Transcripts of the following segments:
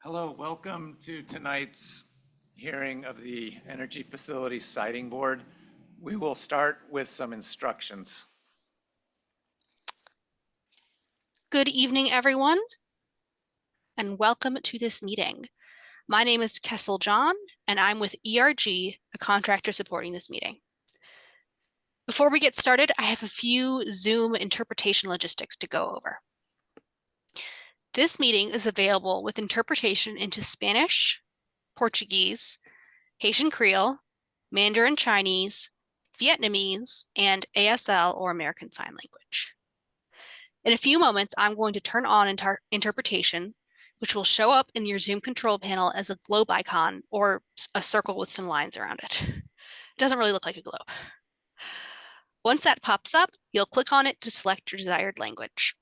Hello, welcome to tonight's hearing of the Energy Facilities Siting Board. We will start with some instructions. Good evening, everyone, and welcome to this meeting. My name is Kessel John, and I'm with ERG, a contractor supporting this meeting. Before we get started, I have a few Zoom interpretation logistics to go over. This meeting is available with interpretation into Spanish, Portuguese, Haitian Creole, Mandarin Chinese, Vietnamese, and ASL or American Sign Language. In a few moments, I'm going to turn on interpretation, which will show up in your Zoom control panel as a globe icon or a circle with some lines around it. It doesn't really look like a globe. Once that pops up, you'll click on it to select your desired language.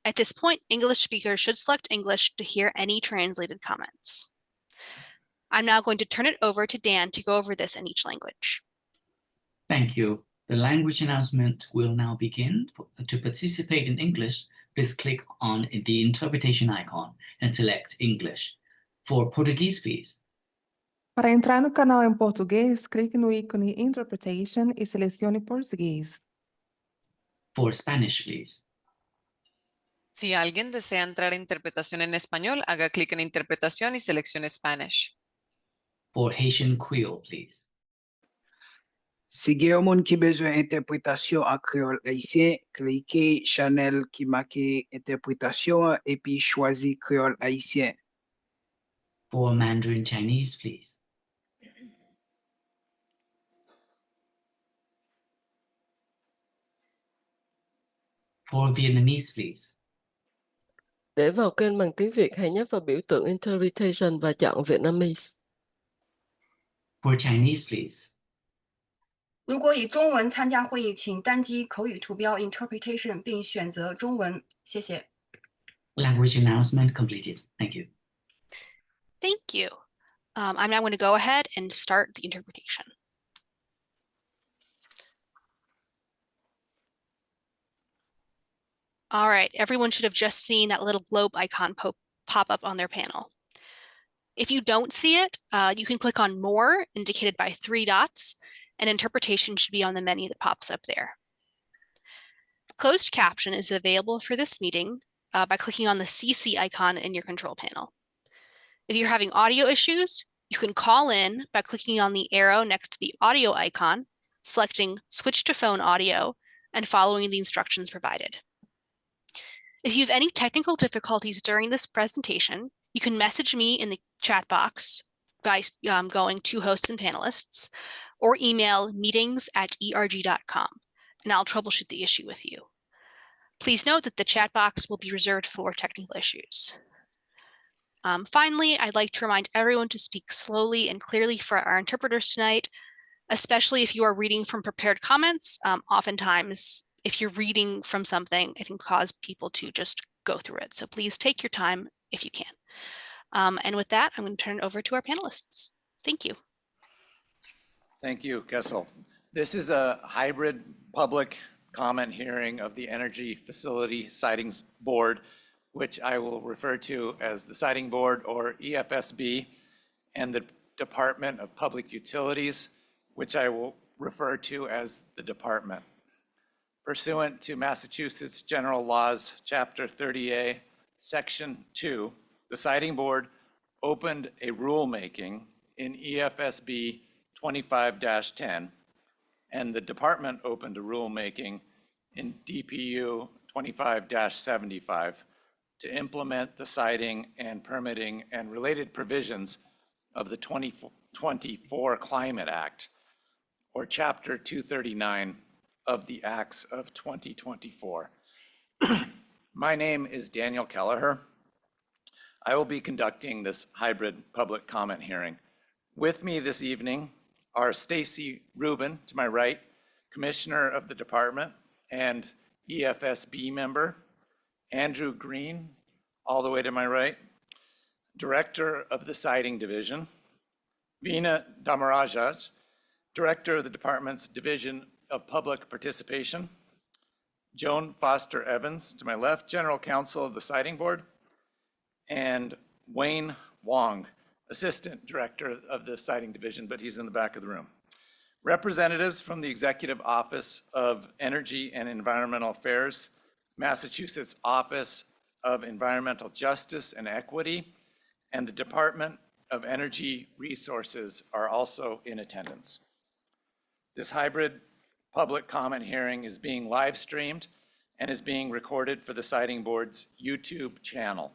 At this point, English speakers should select English to hear any translated comments. I'm now going to turn it over to Dan to go over this in each language. Thank you. The language announcement will now begin. To participate in English, please click on the interpretation icon and select English. For Portuguese, please. Para entrar no canal em português, clique no ícone Interpretation e selecione Português. For Spanish, please. Si alguien desea entrar a interpretación en español, haga clic en Interpretación y seleccione Spanish. For Haitian Creole, please. Si gen yon moun ki bezwen interpretasyon an kreol haisyen, klike chanel ki make interpretasyon et puis choisi kreol haisyen. For Mandarin Chinese, please. For Vietnamese, please. Để vào kênh bằng tiếng Việt, hãy nhấp vào biểu tượng Interpretation và chọn Vietnamese. For Chinese, please. 如果以中文参加会议，请单击口语图标 Interpretation 并选择中文。谢谢。Language announcement completed. Thank you. Thank you. I'm now going to go ahead and start the interpretation. All right, everyone should have just seen that little globe icon pop up on their panel. If you don't see it, you can click on More, indicated by 3 dots, and interpretation should be on the menu that pops up there. Closed caption is available for this meeting by clicking on the CC icon in your control panel. If you're having audio issues, you can call in by clicking on the arrow next to the audio icon, selecting Switch to Phone Audio, and following the instructions provided. If you have any technical difficulties during this presentation, you can message me in the chat box by going to hosts and panelists, or email meetings@erg.com, and I'll troubleshoot the issue with you. Please note that the chat box will be reserved for technical issues. Finally, I'd like to remind everyone to speak slowly and clearly for our interpreters tonight, especially if you are reading from prepared comments. Oftentimes, if you're reading from something, it can cause people to just go through it. So please take your time if you can. And with that, I'm going to turn it over to our panelists. Thank you. Thank you, Kessel. This is a hybrid public comment hearing of the Energy Facility Sitings Board, which I will refer to as the Siting Board, or EFSB, and the Department of Public Utilities, which I will refer to as the Department. Pursuant to Massachusetts General Laws, Chapter 30A, Section 2, the Siting Board opened a rulemaking in EFSB 25-10, and the Department opened a rulemaking in DPU 25-75 to implement the siting and permitting and related provisions of the 2024 Climate Act, or Chapter 239 of the Acts of 2024. My name is Daniel Kelleher. I will be conducting this hybrid public comment hearing. With me this evening are Stacy Rubin, to my right, Commissioner of the Department and EFSB member, Andrew Green, all the way to my right, Director of the Siting Division, Veena Damarajaj, Director of the Department's Division of Public Participation, Joan Foster Evans, to my left, General Counsel of the Siting Board, and Wayne Wong, Assistant Director of the Siting Division, but he's in the back of the room. Representatives from the Executive Office of Energy and Environmental Affairs, Massachusetts Office of Environmental Justice and Equity, and the Department of Energy Resources are also in attendance. This hybrid public comment hearing is being live streamed and is being recorded for the Siting Board's YouTube channel.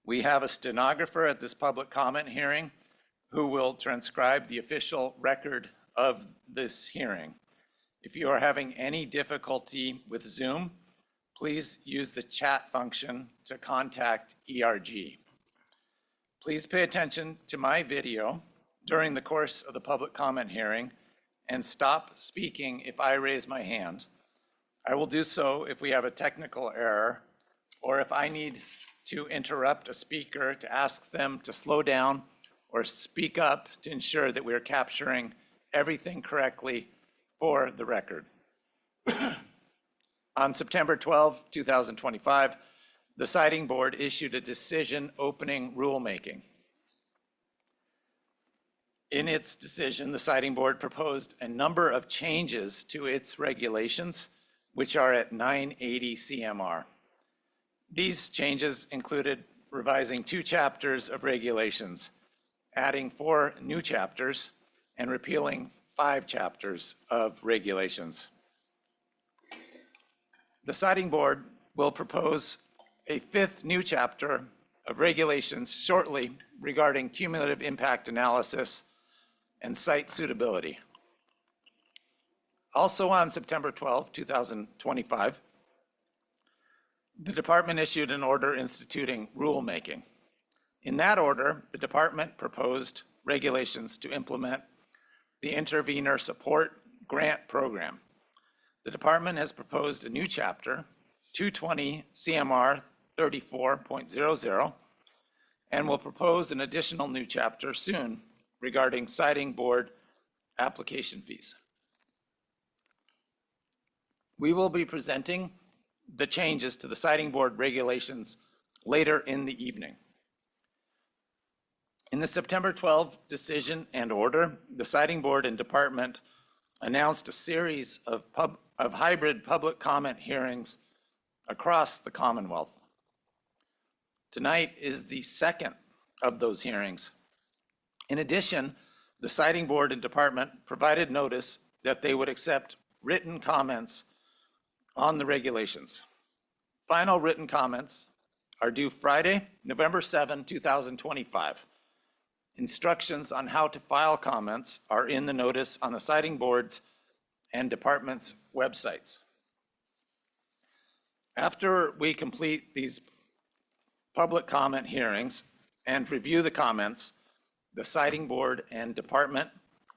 We have a stenographer at this public comment hearing who will transcribe the official record of this hearing. If you are having any difficulty with Zoom, please use the chat function to contact ERG. Please pay attention to my video during the course of the public comment hearing and stop speaking if I raise my hand. I will do so if we have a technical error or if I need to interrupt a speaker to ask them to slow down or speak up to ensure that we are capturing everything correctly for the record. On September 12, 2025, the Siting Board issued a decision opening rulemaking. In its decision, the Siting Board proposed a number of changes to its regulations, which are at 980 CMR. These changes included revising 2 chapters of regulations, adding 4 new chapters, and repealing 5 chapters of regulations. The Siting Board will propose a 5th new chapter of regulations shortly regarding cumulative impact analysis and site suitability. Also on September 12, 2025, the department issued an order instituting rulemaking. In that order, the department proposed regulations to implement the Intervenor Support Grant Program. The department has proposed a new chapter, 220 CMR 34.00, and will propose an additional new chapter soon regarding Siting Board application fees. We will be presenting the changes to the Siting Board regulations later in the evening. In the September 12 decision and order, the Siting Board and department announced a series of hybrid public comment hearings across the Commonwealth. Tonight is the second of those hearings. In addition, the Siting Board and department provided notice that they would accept written comments on the regulations. Final written comments are due Friday, November 7, 2025. Instructions on how to file comments are in the notice on the Siting Board's and department's websites. After we complete these public comment hearings and review the comments, the Siting Board and department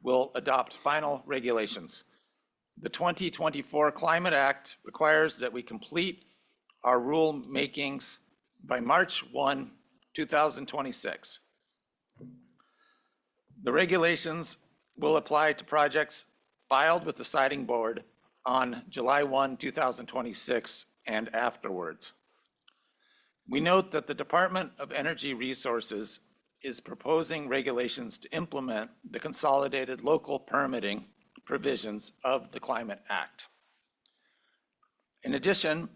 will adopt final regulations. The 2024 Climate Act requires that we complete our rule makings by March 1, 2026. The regulations will apply to projects filed with the Siting Board on July 1, 2026 and afterwards. We note that the Department of Energy Resources is proposing regulations to implement the consolidated local permitting provisions of the Climate Act. In addition,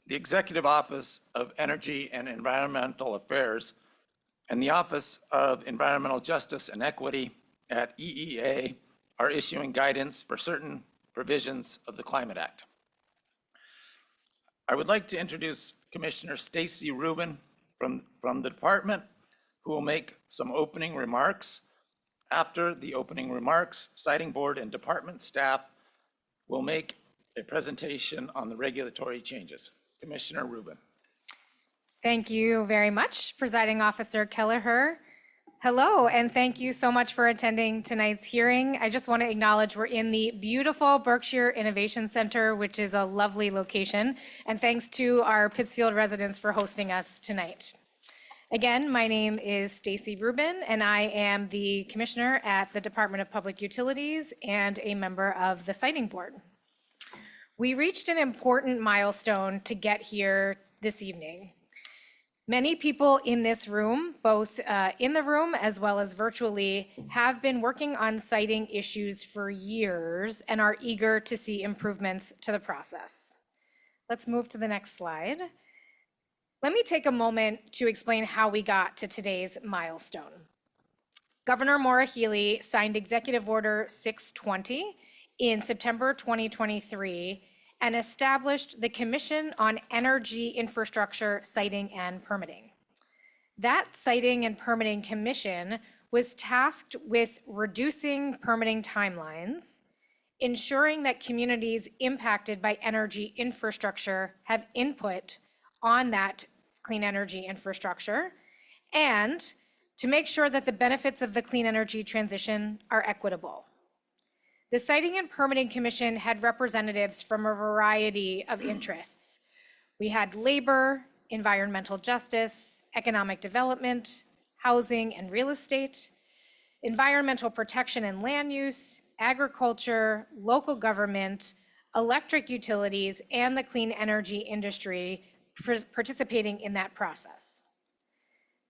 the Executive Office of Energy and Environmental Affairs and the Office of Environmental Justice and Equity at EEA are issuing guidance for certain provisions of the Climate Act. I would like to introduce Commissioner Stacy Rubin from the department, who will make some opening remarks. After the opening remarks, Siting Board and department staff will make a presentation on the regulatory changes. Commissioner Rubin. Thank you very much, Presiding Officer Kelleher. Hello, and thank you so much for attending tonight's hearing. I just want to acknowledge we're in the beautiful Berkshire Innovation Center, which is a lovely location, and thanks to our Pittsfield residents for hosting us tonight. Again, my name is Stacy Rubin, and I am the Commissioner at the Department of Public Utilities and a member of the Siting Board. We reached an important milestone to get here this evening. Many people in this room, both in the room as well as virtually, have been working on siting issues for years and are eager to see improvements to the process. Let's move to the next slide. Let me take a moment to explain how we got to today's milestone. Governor Maura Healey signed Executive Order 620 in September 2023 and established the Commission on Energy Infrastructure Siting and Permitting. That Siting and Permitting Commission was tasked with reducing permitting timelines, ensuring that communities impacted by energy infrastructure have input on that clean energy infrastructure, and to make sure that the benefits of the clean energy transition are equitable. The Siting and Permitting Commission had representatives from a variety of interests. We had labor, environmental justice, economic development, housing and real estate, environmental protection and land use, agriculture, local government, electric utilities, and the clean energy industry participating in that process.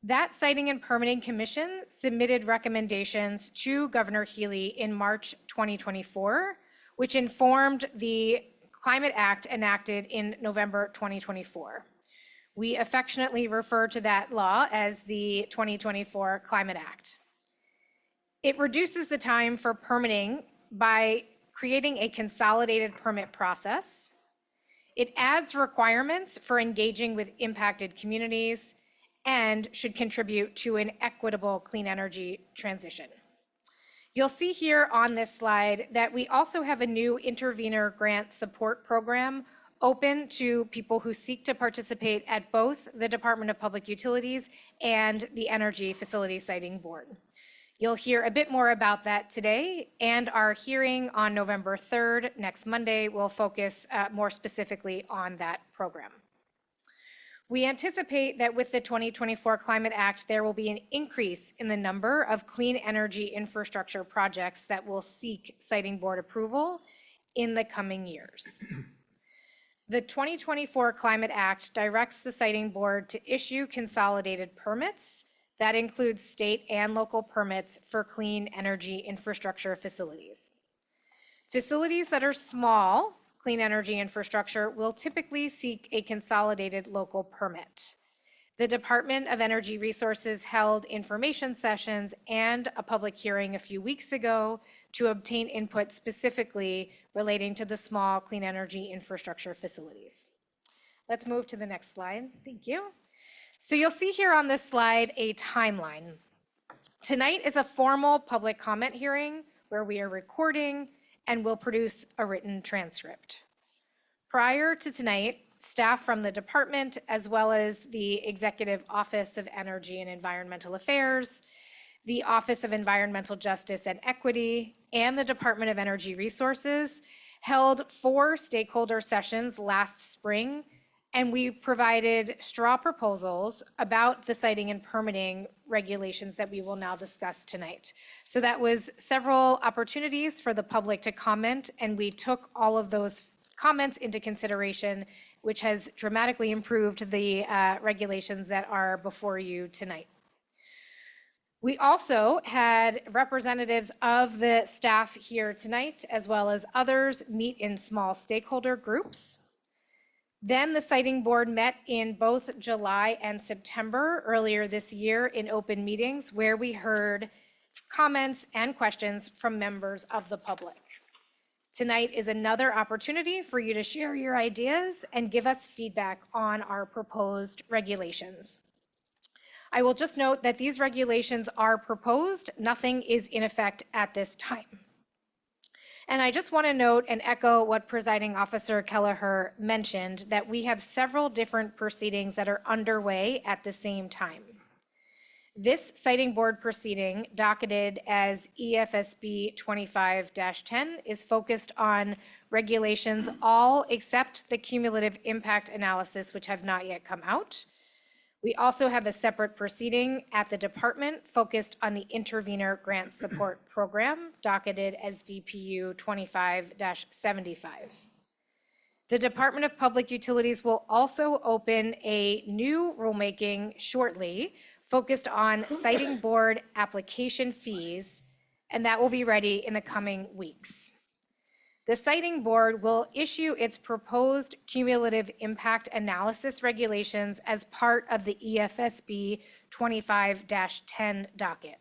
That Siting and Permitting Commission submitted recommendations to Governor Healey in March 2024, which informed the Climate Act enacted in November 2024. We affectionately refer to that law as the 2024 Climate Act. It reduces the time for permitting by creating a consolidated permit process. It adds requirements for engaging with impacted communities and should contribute to an equitable clean energy transition. You'll see here on this slide that we also have a new intervenor grant support program open to people who seek to participate at both the Department of Public Utilities and the Energy Facility Siting Board. You'll hear a bit more about that today, and our hearing on November 3rd, next Monday, will focus more specifically on that program. We anticipate that with the 2024 Climate Act, there will be an increase in the number of clean energy infrastructure projects that will seek Siting Board approval in the coming years. The 2024 Climate Act directs the Siting Board to issue consolidated permits that include state and local permits for clean energy infrastructure facilities. Facilities that are small clean energy infrastructure will typically seek a consolidated local permit. The Department of Energy Resources held information sessions and a public hearing a few weeks ago to obtain input specifically relating to the small clean energy infrastructure facilities. Let's move to the next slide. Thank you. So you'll see here on this slide a timeline. Tonight is a formal public comment hearing where we are recording and will produce a written transcript. Prior to tonight, staff from the department, as well as the Executive Office of Energy and Environmental Affairs, the Office of Environmental Justice and Equity, and the Department of Energy Resources held 4 stakeholder sessions last spring, and we provided straw proposals about the siting and permitting regulations that we will now discuss tonight. So that was several opportunities for the public to comment, and we took all of those comments into consideration, which has dramatically improved the regulations that are before you tonight. We also had representatives of the staff here tonight, as well as others, meet in small stakeholder groups. Then the Siting Board met in both July and September earlier this year in open meetings where we heard comments and questions from members of the public. Tonight is another opportunity for you to share your ideas and give us feedback on our proposed regulations. I will just note that these regulations are proposed. Nothing is in effect at this time. And I just want to note and echo what Presiding Officer Kelleher mentioned, that we have several different proceedings that are underway at the same time. This Siting Board proceeding, docketed as EFSB 25-10, is focused on regulations all except the cumulative impact analysis, which have not yet come out. We also have a separate proceeding at the department focused on the Intervenor Grant Support Program, docketed as DPU 25-75. The Department of Public Utilities will also open a new rulemaking shortly focused on siting board application fees, and that will be ready in the coming weeks. The siting board will issue its proposed cumulative impact analysis regulations as part of the EFSB 25-10 docket.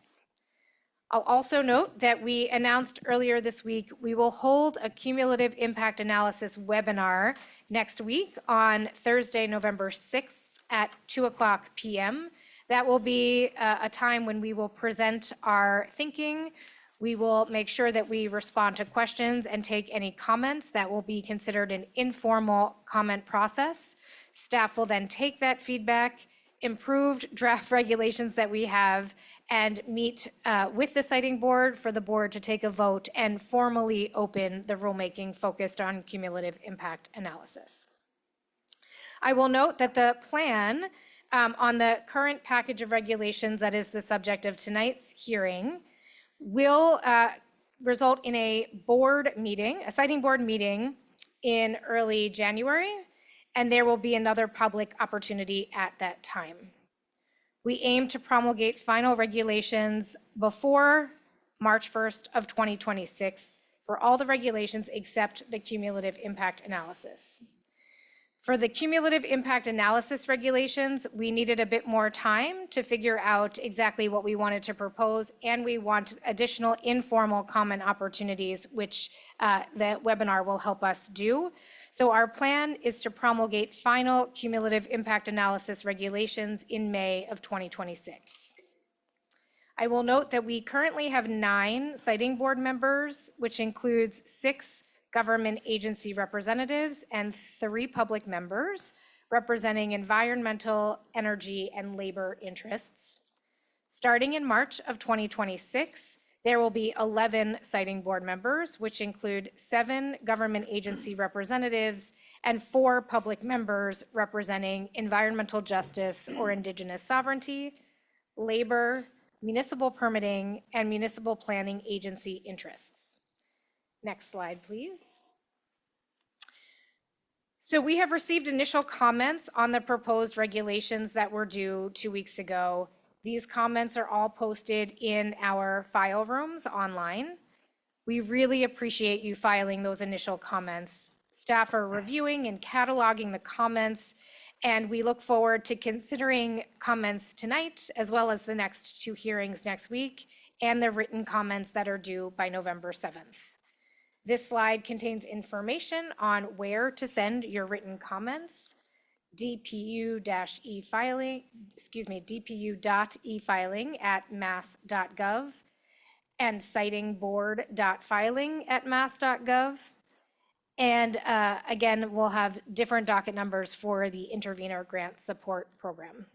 I'll also note that we announced earlier this week, we will hold a cumulative impact analysis webinar next week on Thursday, November 6th at 2:00 p.m. That will be a time when we will present our thinking. We will make sure that we respond to questions and take any comments. That will be considered an informal comment process. Staff will then take that feedback, improved draft regulations that we have, and meet with the siting board for the board to take a vote and formally open the rulemaking focused on cumulative impact analysis. I will note that the plan on the current package of regulations that is the subject of tonight's hearing will result in a board meeting, a siting board meeting in early January, and there will be another public opportunity at that time. We aim to promulgate final regulations before March 1st of 2026 for all the regulations except the cumulative impact analysis. For the cumulative impact analysis regulations, we needed a bit more time to figure out exactly what we wanted to propose, and we want additional informal comment opportunities, which the webinar will help us do. So our plan is to promulgate final cumulative impact analysis regulations in May of 2026. I will note that we currently have 9 siting board members, which includes 6 government agency representatives and 3 public members representing environmental, energy, and labor interests. Starting in March of 2026, there will be 11 siting board members, which include 7 government agency representatives and 4 public members representing environmental justice or indigenous sovereignty, labor, municipal permitting, and municipal planning agency interests. Next slide, please. So we have received initial comments on the proposed regulations that were due 2 weeks ago. These comments are all posted in our file rooms online. We really appreciate you filing those initial comments. Staff are reviewing and cataloging the comments, and we look forward to considering comments tonight, as well as the next 2 hearings next week, and the written comments that are due by November 7th. This slide contains information on where to send your written comments. dpu.efiling@mass.gov and sitingboard.filing@mass.gov. And again, we'll have different docket numbers for the intervenor grant support program.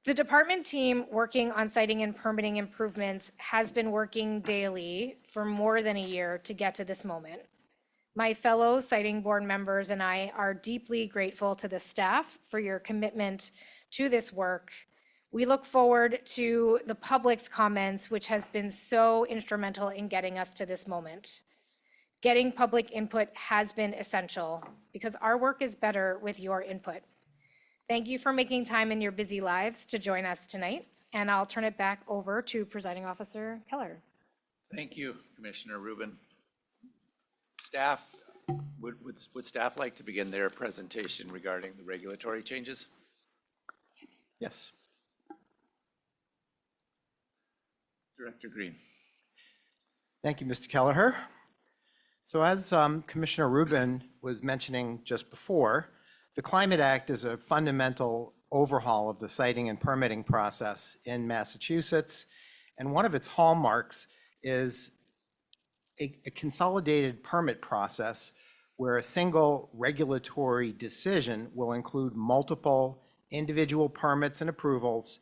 The department team working on siting and permitting improvements has been working daily for more than a year to get to this moment. My fellow siting board members and I are deeply grateful to the staff for your commitment to this work. We look forward to the public's comments, which has been so instrumental in getting us to this moment. Getting public input has been essential because our work is better with your input. Thank you for making time in your busy lives to join us tonight, and I'll turn it back over to Presiding Officer Keller. Thank you, Commissioner Rubin. Staff, would staff like to begin their presentation regarding the regulatory changes? Yes. Director Green. Thank you, Mr. Kelleher. So as Commissioner Rubin was mentioning just before, the Climate Act is a fundamental overhaul of the siting and permitting process in Massachusetts, and one of its hallmarks is a consolidated permit process where a single regulatory decision will include multiple individual permits and approvals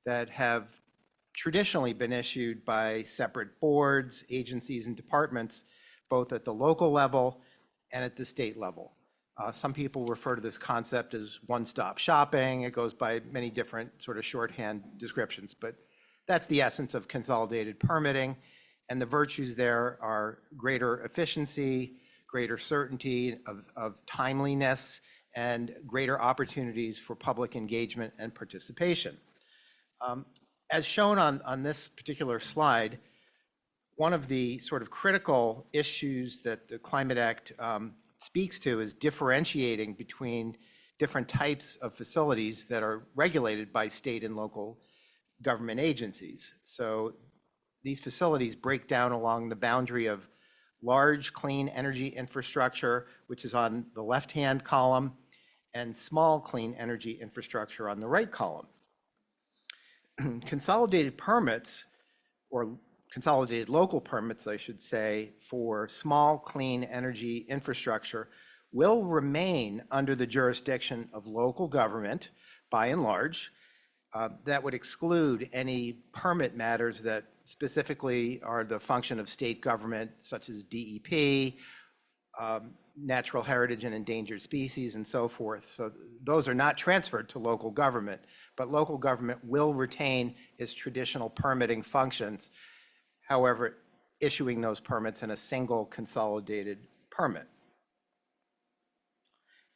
that have traditionally been issued by separate boards, agencies, and departments, both at the local level and at the state level. Some people refer to this concept as one-stop shopping. It goes by many different sort of shorthand descriptions, but that's the essence of consolidated permitting. And the virtues there are greater efficiency, greater certainty of timeliness, and greater opportunities for public engagement and participation. As shown on this particular slide, one of the sort of critical issues that the Climate Act speaks to is differentiating between different types of facilities that are regulated by state and local government agencies. So these facilities break down along the boundary of large clean energy infrastructure, which is on the left-hand column, and small clean energy infrastructure on the right column. Consolidated permits, or consolidated local permits, I should say, for small clean energy infrastructure will remain under the jurisdiction of local government by and large. That would exclude any permit matters that specifically are the function of state government, such as DEP, natural heritage and endangered species, and so forth. So those are not transferred to local government, but local government will retain its traditional permitting functions, however, issuing those permits in a single consolidated permit.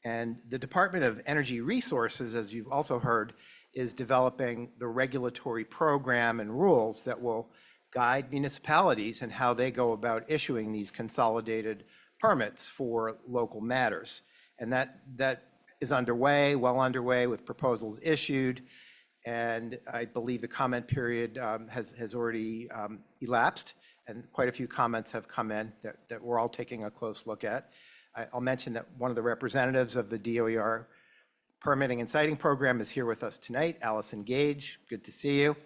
And the Department of Energy Resources, as you've also heard, is developing the regulatory program and rules that will guide municipalities in how they go about issuing these consolidated permits for local matters. And that is underway, well underway, with proposals issued. And I believe the comment period has already elapsed, and quite a few comments have come in that we're all taking a close look at. I'll mention that one of the representatives of the DOER Permitting and Siting Program is here with us tonight, Allison Gage. Good to see you.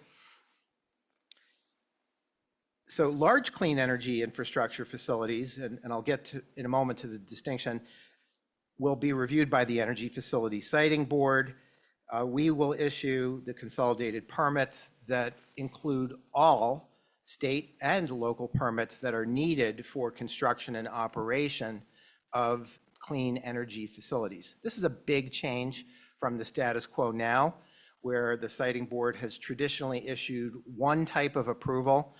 So large clean energy infrastructure facilities, and I'll get to in a moment to the distinction, will be reviewed by the Energy Facility Siting Board. We will issue the consolidated permits that include all state and local permits that are needed for construction and operation of clean energy facilities. This is a big change from the status quo now, where the Siting Board has traditionally issued one type of approval,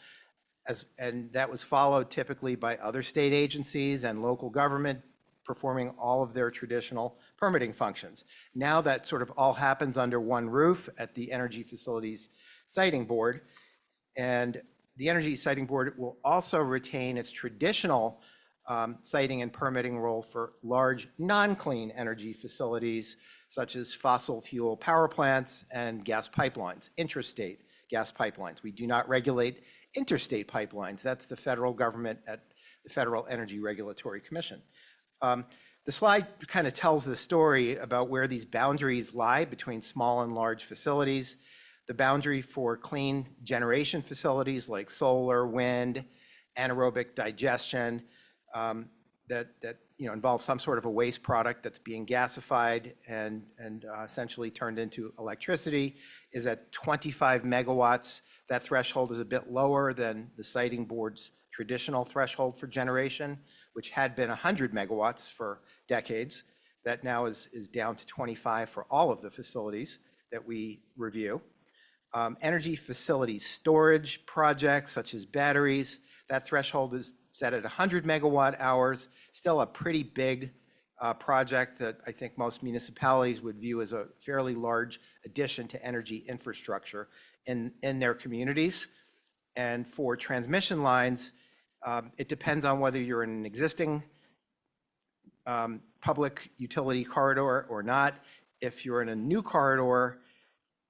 and that was followed typically by other state agencies and local government performing all of their traditional permitting functions. Now that sort of all happens under one roof at the Energy Facilities Siting Board, and the Energy Siting Board will also retain its traditional siting and permitting role for large non-clean energy facilities such as fossil fuel power plants and gas pipelines, intrastate gas pipelines. We do not regulate interstate pipelines. That's the federal government at the Federal Energy Regulatory Commission. The slide kind of tells the story about where these boundaries lie between small and large facilities. The boundary for clean generation facilities like solar, wind, anaerobic digestion, that involve some sort of a waste product that's being gasified and essentially turned into electricity, is at 25 megawatts. That threshold is a bit lower than the Siting Board's traditional threshold for generation, which had been 100 megawatts for decades. That now is down to 25 for all of the facilities that we review. Energy facility storage projects such as batteries, that threshold is set at 100 megawatt hours, still a pretty big project that I think most municipalities would view as a fairly large addition to energy infrastructure in their communities. And for transmission lines, it depends on whether you're in an existing public utility corridor or not. If you're in a new corridor,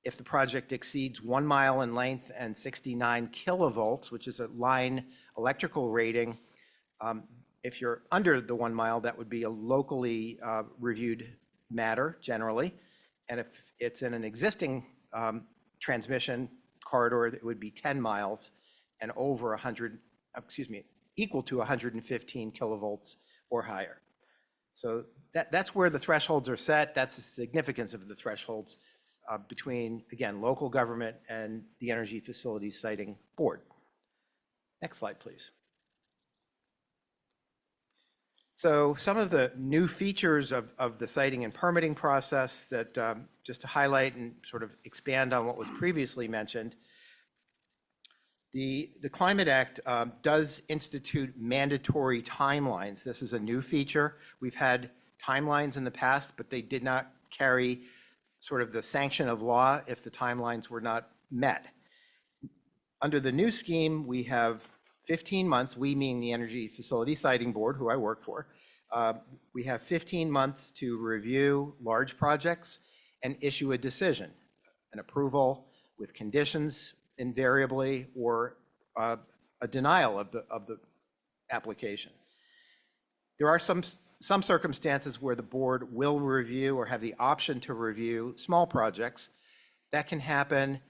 if the project exceeds 1 mile in length and 69 kilovolts, which is a line electrical rating, if you're under the 1 mile, that would be a locally reviewed matter generally. And if it's in an existing transmission corridor, it would be 10 miles and over 100, equal to 115 kilovolts or higher. So that's where the thresholds are set. That's the significance of the thresholds between, again, local government and the Energy Facilities Siting Board. Next slide, please. So some of the new features of the siting and permitting process that just to highlight and sort of expand on what was previously mentioned, The Climate Act does institute mandatory timelines. This is a new feature. We've had timelines in the past, but they did not carry sort of the sanction of law if the timelines were not met. Under the new scheme, we have 15 months, we meaning the Energy Facility Siting Board, who I work for, we have 15 months to review large projects and issue a decision, an approval with conditions invariably, or a denial of the application. There are some circumstances where the board will review or have the option to review small projects. That can happen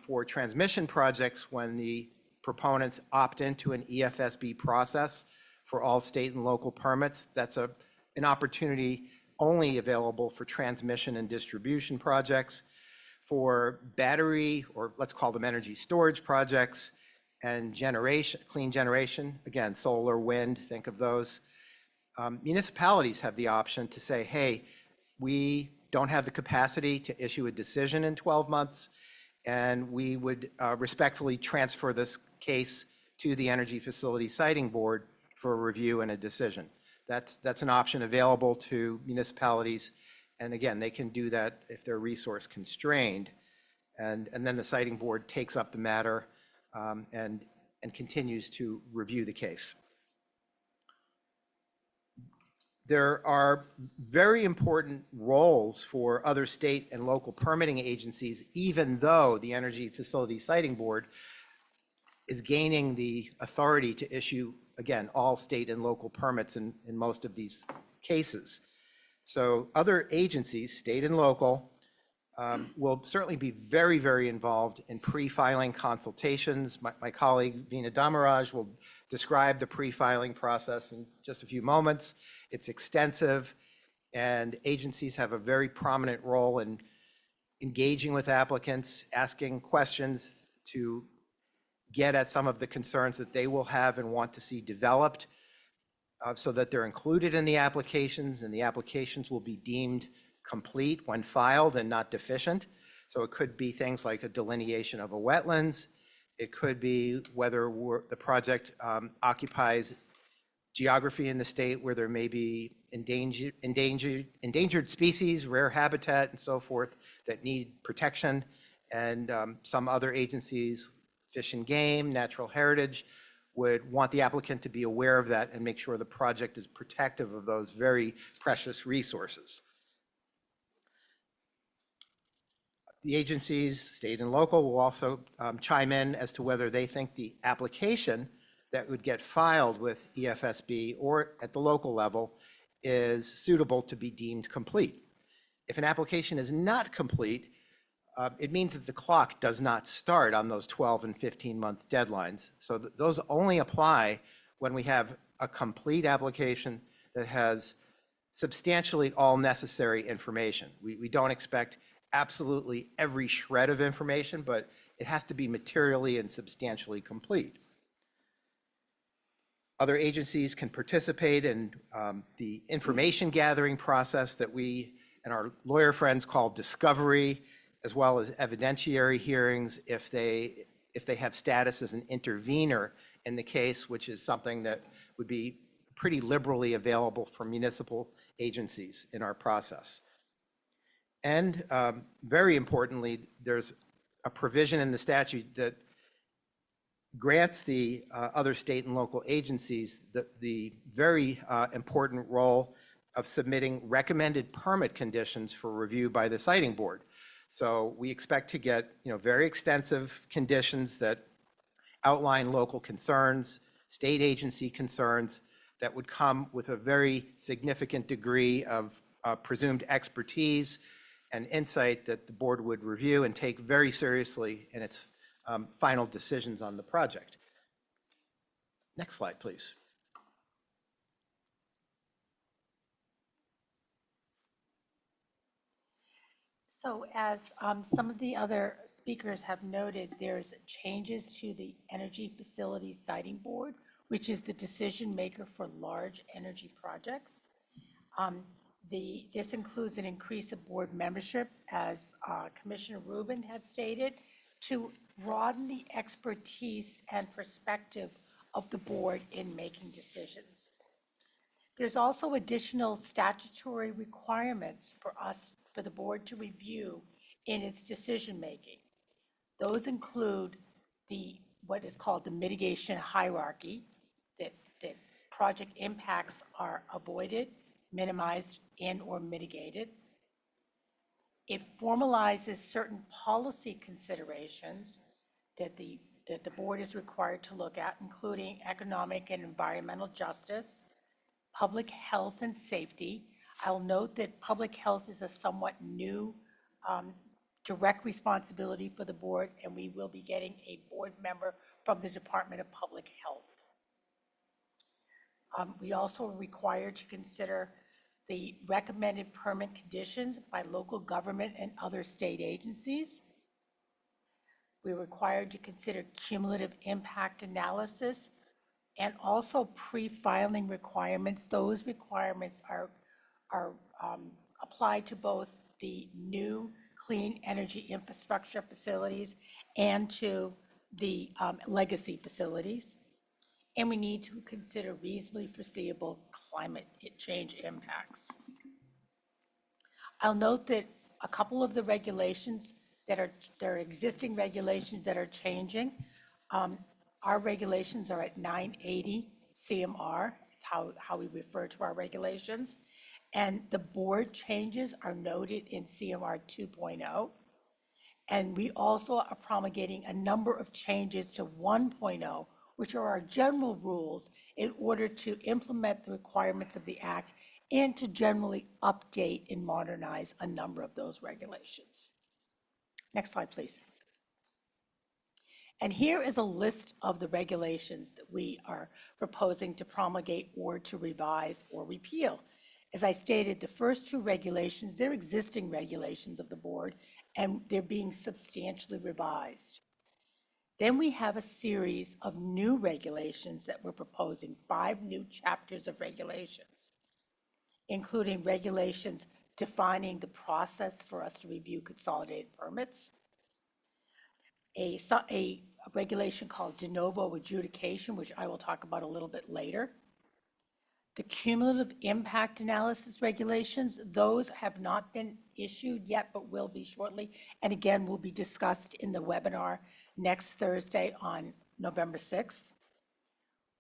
for transmission projects when the proponents opt into an EFSB process for all state and local permits. That's an opportunity only available for transmission and distribution projects. For battery, or let's call them energy storage projects, and generation, clean generation, again, solar, wind, think of those. Municipalities have the option to say, hey, we don't have the capacity to issue a decision in 12 months, and we would respectfully transfer this case to the Energy Facility Siting Board for a review and a decision. That's an option available to municipalities. And again, they can do that if they're resource constrained. And then the Siting Board takes up the matter and continues to review the case. There are very important roles for other state and local permitting agencies, even though the Energy Facility Siting Board is gaining the authority to issue, again, all state and local permits in most of these cases. So other agencies, state and local, will certainly be very, very involved in pre-filing consultations. My colleague, Veena Damaraj, will describe the pre-filing process in just a few moments. It's extensive, and agencies have a very prominent role in engaging with applicants, asking questions to get at some of the concerns that they will have and want to see developed, so that they're included in the applications, and the applications will be deemed complete when filed and not deficient. So it could be things like a delineation of a wetlands. It could be whether the project occupies geography in the state where there may be endangered species, rare habitat, and so forth that need protection. And some other agencies, Fish and Game, Natural Heritage, would want the applicant to be aware of that and make sure the project is protective of those very precious resources. The agencies, state and local, will also chime in as to whether they think the application that would get filed with EFSB or at the local level is suitable to be deemed complete. If an application is not complete, it means that the clock does not start on those 12 and 15-month deadlines. So those only apply when we have a complete application that has substantially all necessary information. We don't expect absolutely every shred of information, but it has to be materially and substantially complete. Other agencies can participate in the information gathering process that we and our lawyer friends call discovery, as well as evidentiary hearings if they have status as an intervener in the case, which is something that would be pretty liberally available for municipal agencies in our process. And very importantly, there's a provision in the statute that grants the other state and local agencies the very important role of submitting recommended permit conditions for review by the Siting Board. So we expect to get very extensive conditions that outline local concerns, state agency concerns that would come with a very significant degree of presumed expertise and insight that the board would review and take very seriously in its final decisions on the project. Next slide, please. So as some of the other speakers have noted, there's changes to the Energy Facility Siting Board, which is the decision maker for large energy projects. This includes an increase of board membership, as Commissioner Rubin had stated. to broaden the expertise and perspective of the board in making decisions. There's also additional statutory requirements for the board to review in its decision-making. Those include what is called the mitigation hierarchy, that project impacts are avoided, minimized, and/or mitigated. It formalizes certain policy considerations that the board is required to look at, including economic and environmental justice, public health and safety. I'll note that public health is a somewhat new direct responsibility for the board, and we will be getting a board member from the Department of Public Health. We also are required to consider the recommended permit conditions by local government and other state agencies. We're required to consider cumulative impact analysis and also pre-filing requirements. Those requirements are applied to both the new clean energy infrastructure facilities and to the legacy facilities. And we need to consider reasonably foreseeable climate change impacts. I'll note that a couple of the regulations there are existing regulations that are changing. Our regulations are at 980 CMR. It's how we refer to our regulations. And the board changes are noted in CMR 2.0. And we also are promulgating a number of changes to 1.0, which are our general rules in order to implement the requirements of the Act and to generally update and modernize a number of those regulations. Next slide, please. And here is a list of the regulations that we are proposing to promulgate or to revise or repeal. As I stated, the first two regulations, they're existing regulations of the board, and they're being substantially revised. Then we have a series of new regulations that we're proposing, 5 new chapters of regulations, including regulations defining the process for us to review consolidated permits, a regulation called de novo adjudication, which I will talk about a little bit later. The cumulative impact analysis regulations, those have not been issued yet, but will be shortly. And again, will be discussed in the webinar next Thursday on November 6th.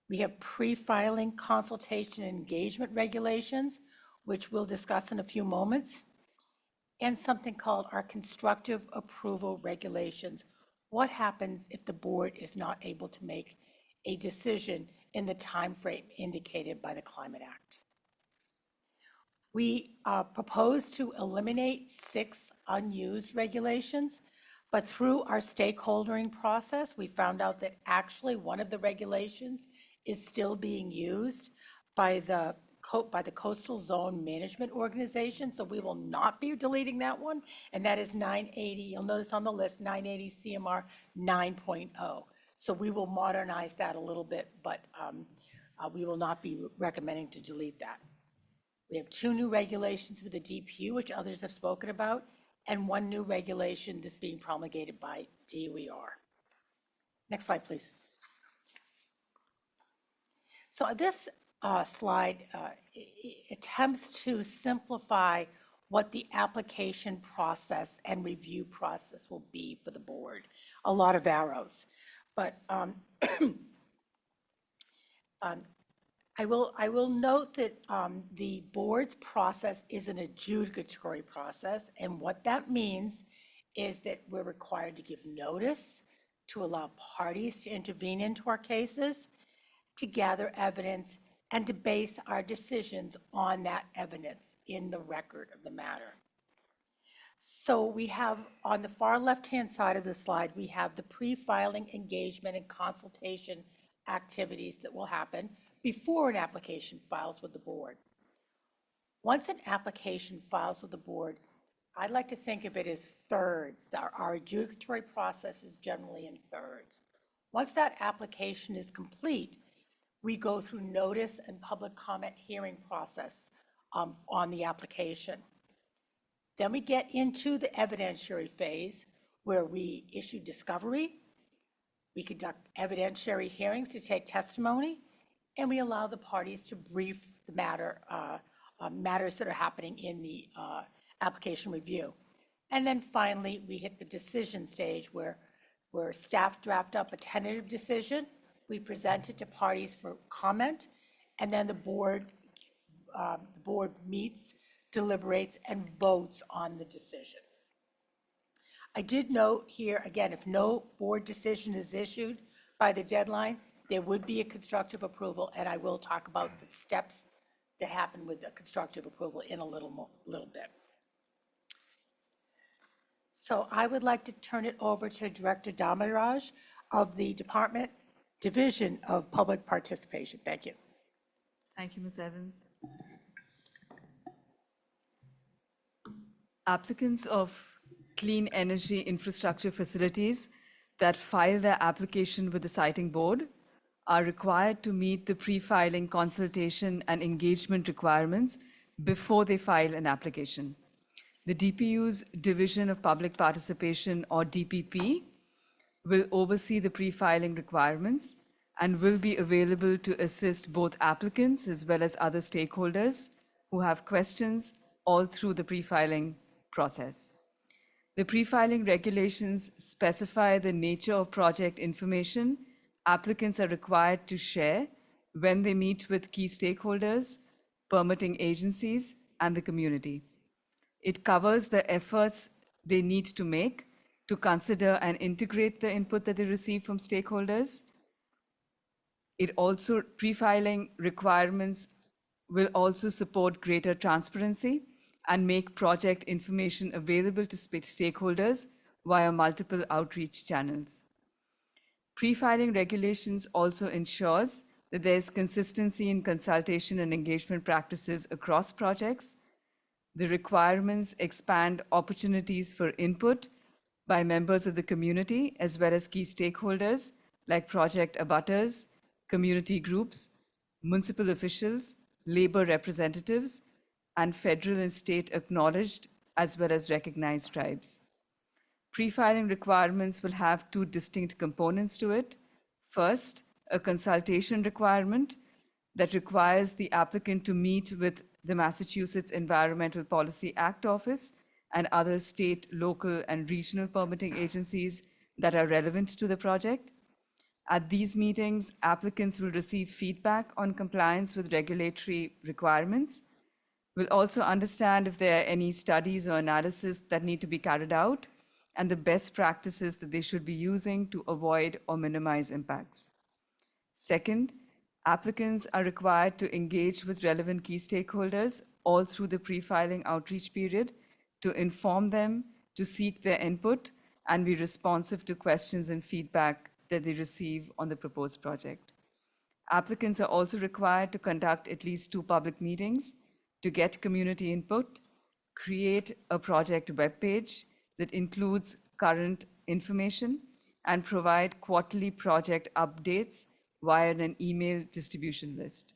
We have pre-filing consultation and engagement regulations, which we'll discuss in a few moments, and something called our constructive approval regulations. What happens if the board is not able to make a decision in the time frame indicated by the Climate Act? We propose to eliminate 6 unused regulations, but through our stakeholdering process, we found out that actually one of the regulations is still being used by the Coastal Zone Management Organization, so we will not be deleting that one, and that is 980, you'll notice on the list, 980 CMR 9.0. So we will modernize that a little bit, but we will not be recommending to delete that. We have 2 new regulations for the DPU, which others have spoken about, and 1 new regulation that's being promulgated by DOER. Next slide, please. So this slide attempts to simplify what the application process and review process will be for the board. A lot of arrows, but I will note that the board's process is an adjudicatory process, and what that means is that we're required to give notice, to allow parties to intervene into our cases, to gather evidence, and to base our decisions on that evidence in the record of the matter. So we have, on the far left-hand side of the slide, we have the pre-filing engagement and consultation activities that will happen before an application files with the board. Once an application files with the board, I'd like to think of it as thirds. Our adjudicatory process is generally in thirds. Once that application is complete, we go through notice and public comment hearing process on the application. Then we get into the evidentiary phase, where we issue discovery, we conduct evidentiary hearings to take testimony, and we allow the parties to brief the matters that are happening in the application review. And then finally, we hit the decision stage where staff draft up a tentative decision, we present it to parties for comment, and then the board meets, deliberates, and votes on the decision. I did note here, again, if no board decision is issued by the deadline, there would be a constructive approval, and I will talk about the steps that happen with the constructive approval in a little bit. So I would like to turn it over to Director Damaraj of the Division of Public Participation. Thank you. Thank you, Ms. Evans. Applicants of clean energy infrastructure facilities that file their application with the siting board are required to meet the pre-filing consultation and engagement requirements before they file an application. The DPU's Division of Public Participation, or DPP, will oversee the pre-filing requirements and will be available to assist both applicants as well as other stakeholders who have questions all through the pre-filing process. The pre-filing regulations specify the nature of project information applicants are required to share when they meet with key stakeholders, permitting agencies, and the community. It covers the efforts they need to make to consider and integrate the input that they receive from stakeholders. Pre-filing requirements will also support greater transparency and make project information available to stakeholders via multiple outreach channels. Pre-filing regulations also ensures that there's consistency in consultation and engagement practices across projects. The requirements expand opportunities for input by members of the community as well as key stakeholders like project abutters, community groups, municipal officials, labor representatives, and federal and state acknowledged as well as recognized tribes. Pre-filing requirements will have two distinct components to it. First, a consultation requirement that requires the applicant to meet with the Massachusetts Environmental Policy Act Office and other state, local, and regional permitting agencies that are relevant to the project. At these meetings, applicants will receive feedback on compliance with regulatory requirements. We'll also understand if there are any studies or analysis that need to be carried out and the best practices that they should be using to avoid or minimize impacts. Second, applicants are required to engage with relevant key stakeholders all through the pre-filing outreach period to inform them, to seek their input, and be responsive to questions and feedback that they receive on the proposed project. Applicants are also required to conduct at least 2 public meetings to get community input, create a project webpage that includes current information, and provide quarterly project updates via an email distribution list.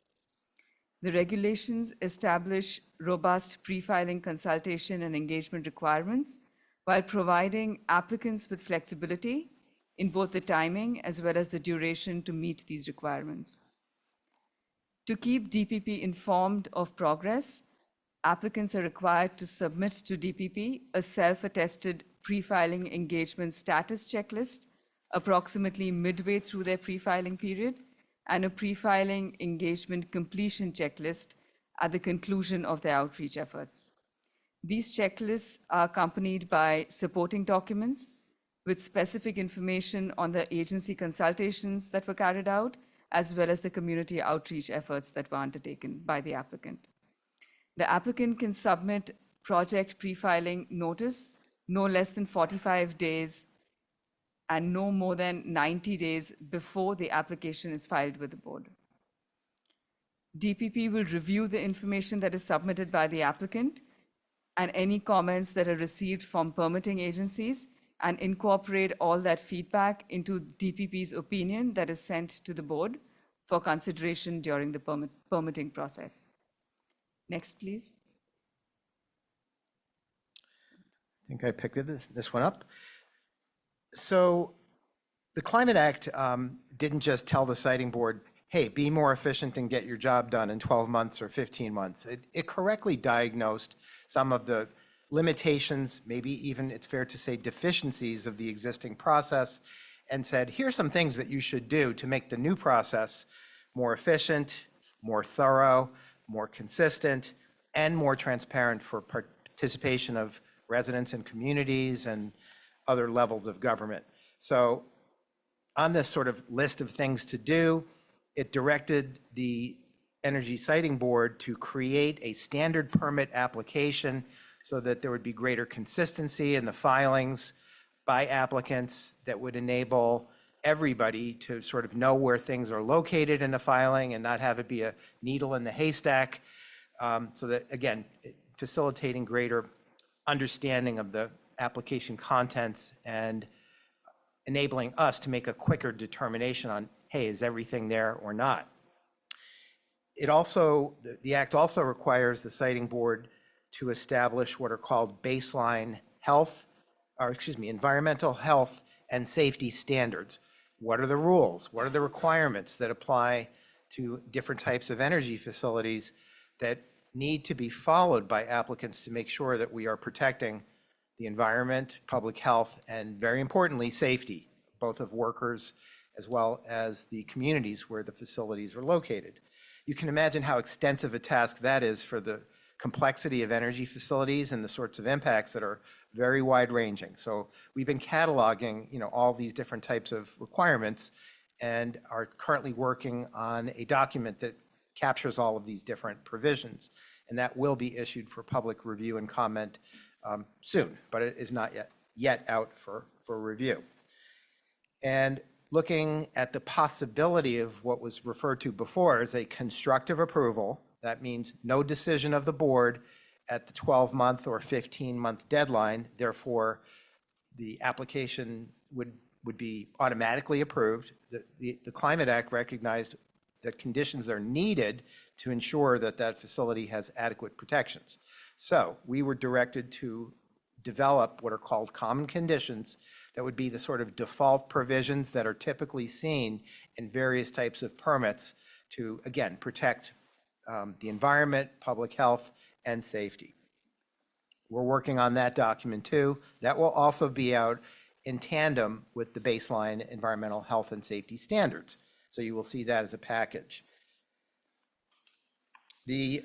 The regulations establish robust pre-filing consultation and engagement requirements while providing applicants with flexibility in both the timing as well as the duration to meet these requirements. To keep DPP informed of progress, applicants are required to submit to DPP a self-attested pre-filing engagement status checklist approximately midway through their pre-filing period and a pre-filing engagement completion checklist at the conclusion of their outreach efforts. These checklists are accompanied by supporting documents with specific information on the agency consultations that were carried out, as well as the community outreach efforts that were undertaken by the applicant. The applicant can submit project pre-filing notice no less than 45 days and no more than 90 days before the application is filed with the board. DPP will review the information that is submitted by the applicant and any comments that are received from permitting agencies and incorporate all that feedback into DPP's opinion that is sent to the board for consideration during the permitting process. Next, please. I think I picked this one up. So the Climate Act didn't just tell the siting board, hey, be more efficient and get your job done in 12 months or 15 months. It correctly diagnosed some of the limitations, maybe even it's fair to say deficiencies of the existing process, and said, here's some things that you should do to make the new process more efficient, more thorough, more consistent, and more transparent for participation of residents and communities and other levels of government. So on this sort of list of things to do, it directed the Energy Siting Board to create a standard permit application so that there would be greater consistency in the filings by applicants that would enable everybody to sort of know where things are located in a filing and not have it be a needle in the haystack. So that, again, facilitating greater understanding of the application contents and enabling us to make a quicker determination on, hey, is everything there or not? It also, the Act also requires the Siting Board to establish what are called baseline health, or excuse me, environmental health and safety standards. What are the rules? What are the requirements that apply to different types of energy facilities that need to be followed by applicants to make sure that we are protecting the environment, public health, and very importantly, safety, both of workers as well as the communities where the facilities are located. You can imagine how extensive a task that is for the complexity of energy facilities and the sorts of impacts that are very wide-ranging. So we've been cataloging, all these different types of requirements and are currently working on a document that captures all of these different provisions. And that will be issued for public review and comment soon, but it is not yet out for review. And looking at the possibility of what was referred to before as a constructive approval, that means no decision of the board at the 12-month or 15-month deadline. Therefore, the application would be automatically approved. The Climate Act recognized that conditions are needed to ensure that that facility has adequate protections. So we were directed to develop what are called common conditions that would be the sort of default provisions that are typically seen in various types of permits to, again, protect the environment, public health, and safety. We're working on that document too. That will also be out in tandem with the baseline environmental health and safety standards. So you will see that as a package. The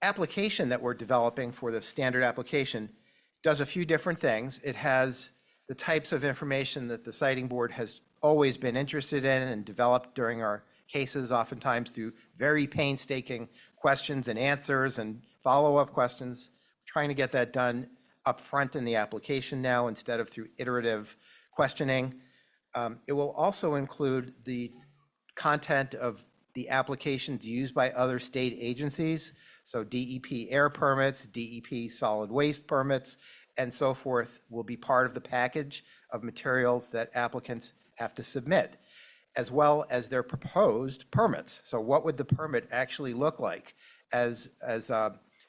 application that we're developing for the standard application does a few different things. It has the types of information that the Siting Board has always been interested in and developed during our cases, oftentimes through very painstaking questions and answers and follow-up questions, trying to get that done up front in the application now instead of through iterative questioning. It will also include the content of the applications used by other state agencies, so DEP air permits, DEP solid waste permits, and so forth will be part of the package of materials that applicants have to submit, as well as their proposed permits. So what would the permit actually look like as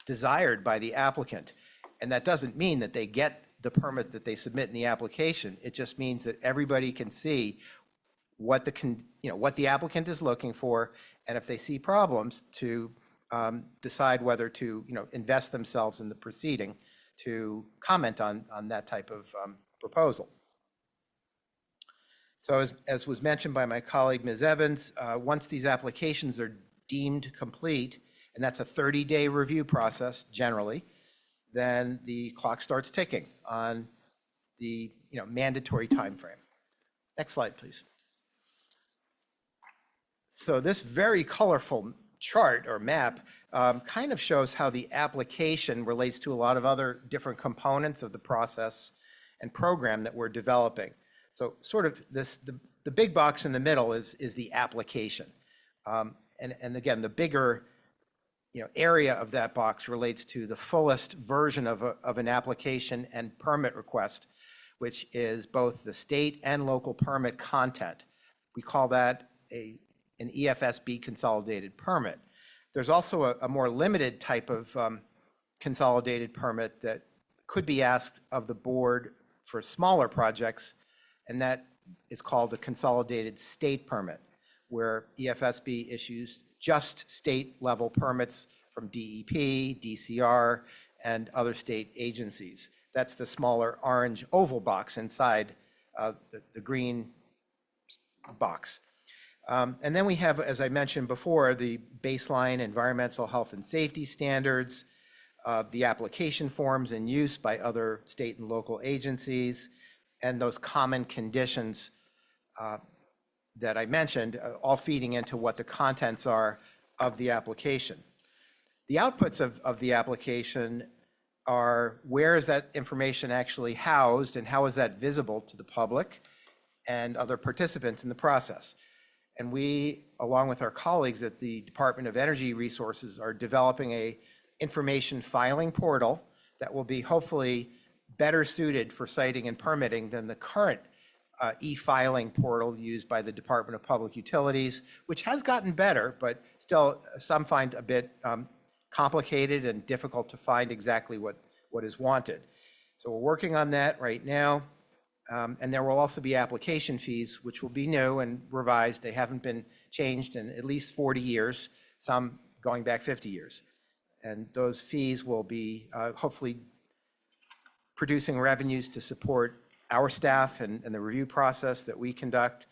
desired by the applicant? And that doesn't mean that they get the permit that they submit in the application. It just means that everybody can see what the applicant is looking for, and if they see problems, to decide whether to invest themselves in the proceeding to comment on that type of proposal. So as was mentioned by my colleague, Ms. Evans, once these applications are deemed complete, and that's a 30-day review process generally, then the clock starts ticking on the mandatory timeframe. Next slide, please. So this very colorful chart or map kind of shows how the application relates to a lot of other different components of the process and program that we're developing. So sort of the big box in the middle is the application. And again, the bigger area of that box relates to the fullest version of an application and permit request, which is both the state and local permit content. We call that an EFSB consolidated permit. There's also a more limited type of consolidated permit that could be asked of the board for smaller projects, and that is called a consolidated state permit, where EFSB issues just state-level permits from DEP, DCR, and other state agencies. That's the smaller orange oval box inside the green box. And then we have, as I mentioned before, the baseline environmental health and safety standards, the application forms in use by other state and local agencies, and those common conditions that I mentioned, all feeding into what the contents are of the application. The outputs of the application are, where is that information actually housed and how is that visible to the public and other participants in the process? And we, along with our colleagues at the Department of Energy Resources, are developing a information filing portal that will be hopefully better suited for siting and permitting than the current e-filing portal used by the Department of Public Utilities, which has gotten better, but still some find a bit complicated and difficult to find exactly what is wanted. So we're working on that right now. And there will also be application fees, which will be new and revised. They haven't been changed in at least 40 years, some going back 50 years. And those fees will be hopefully producing revenues to support our staff and the review process that we conduct,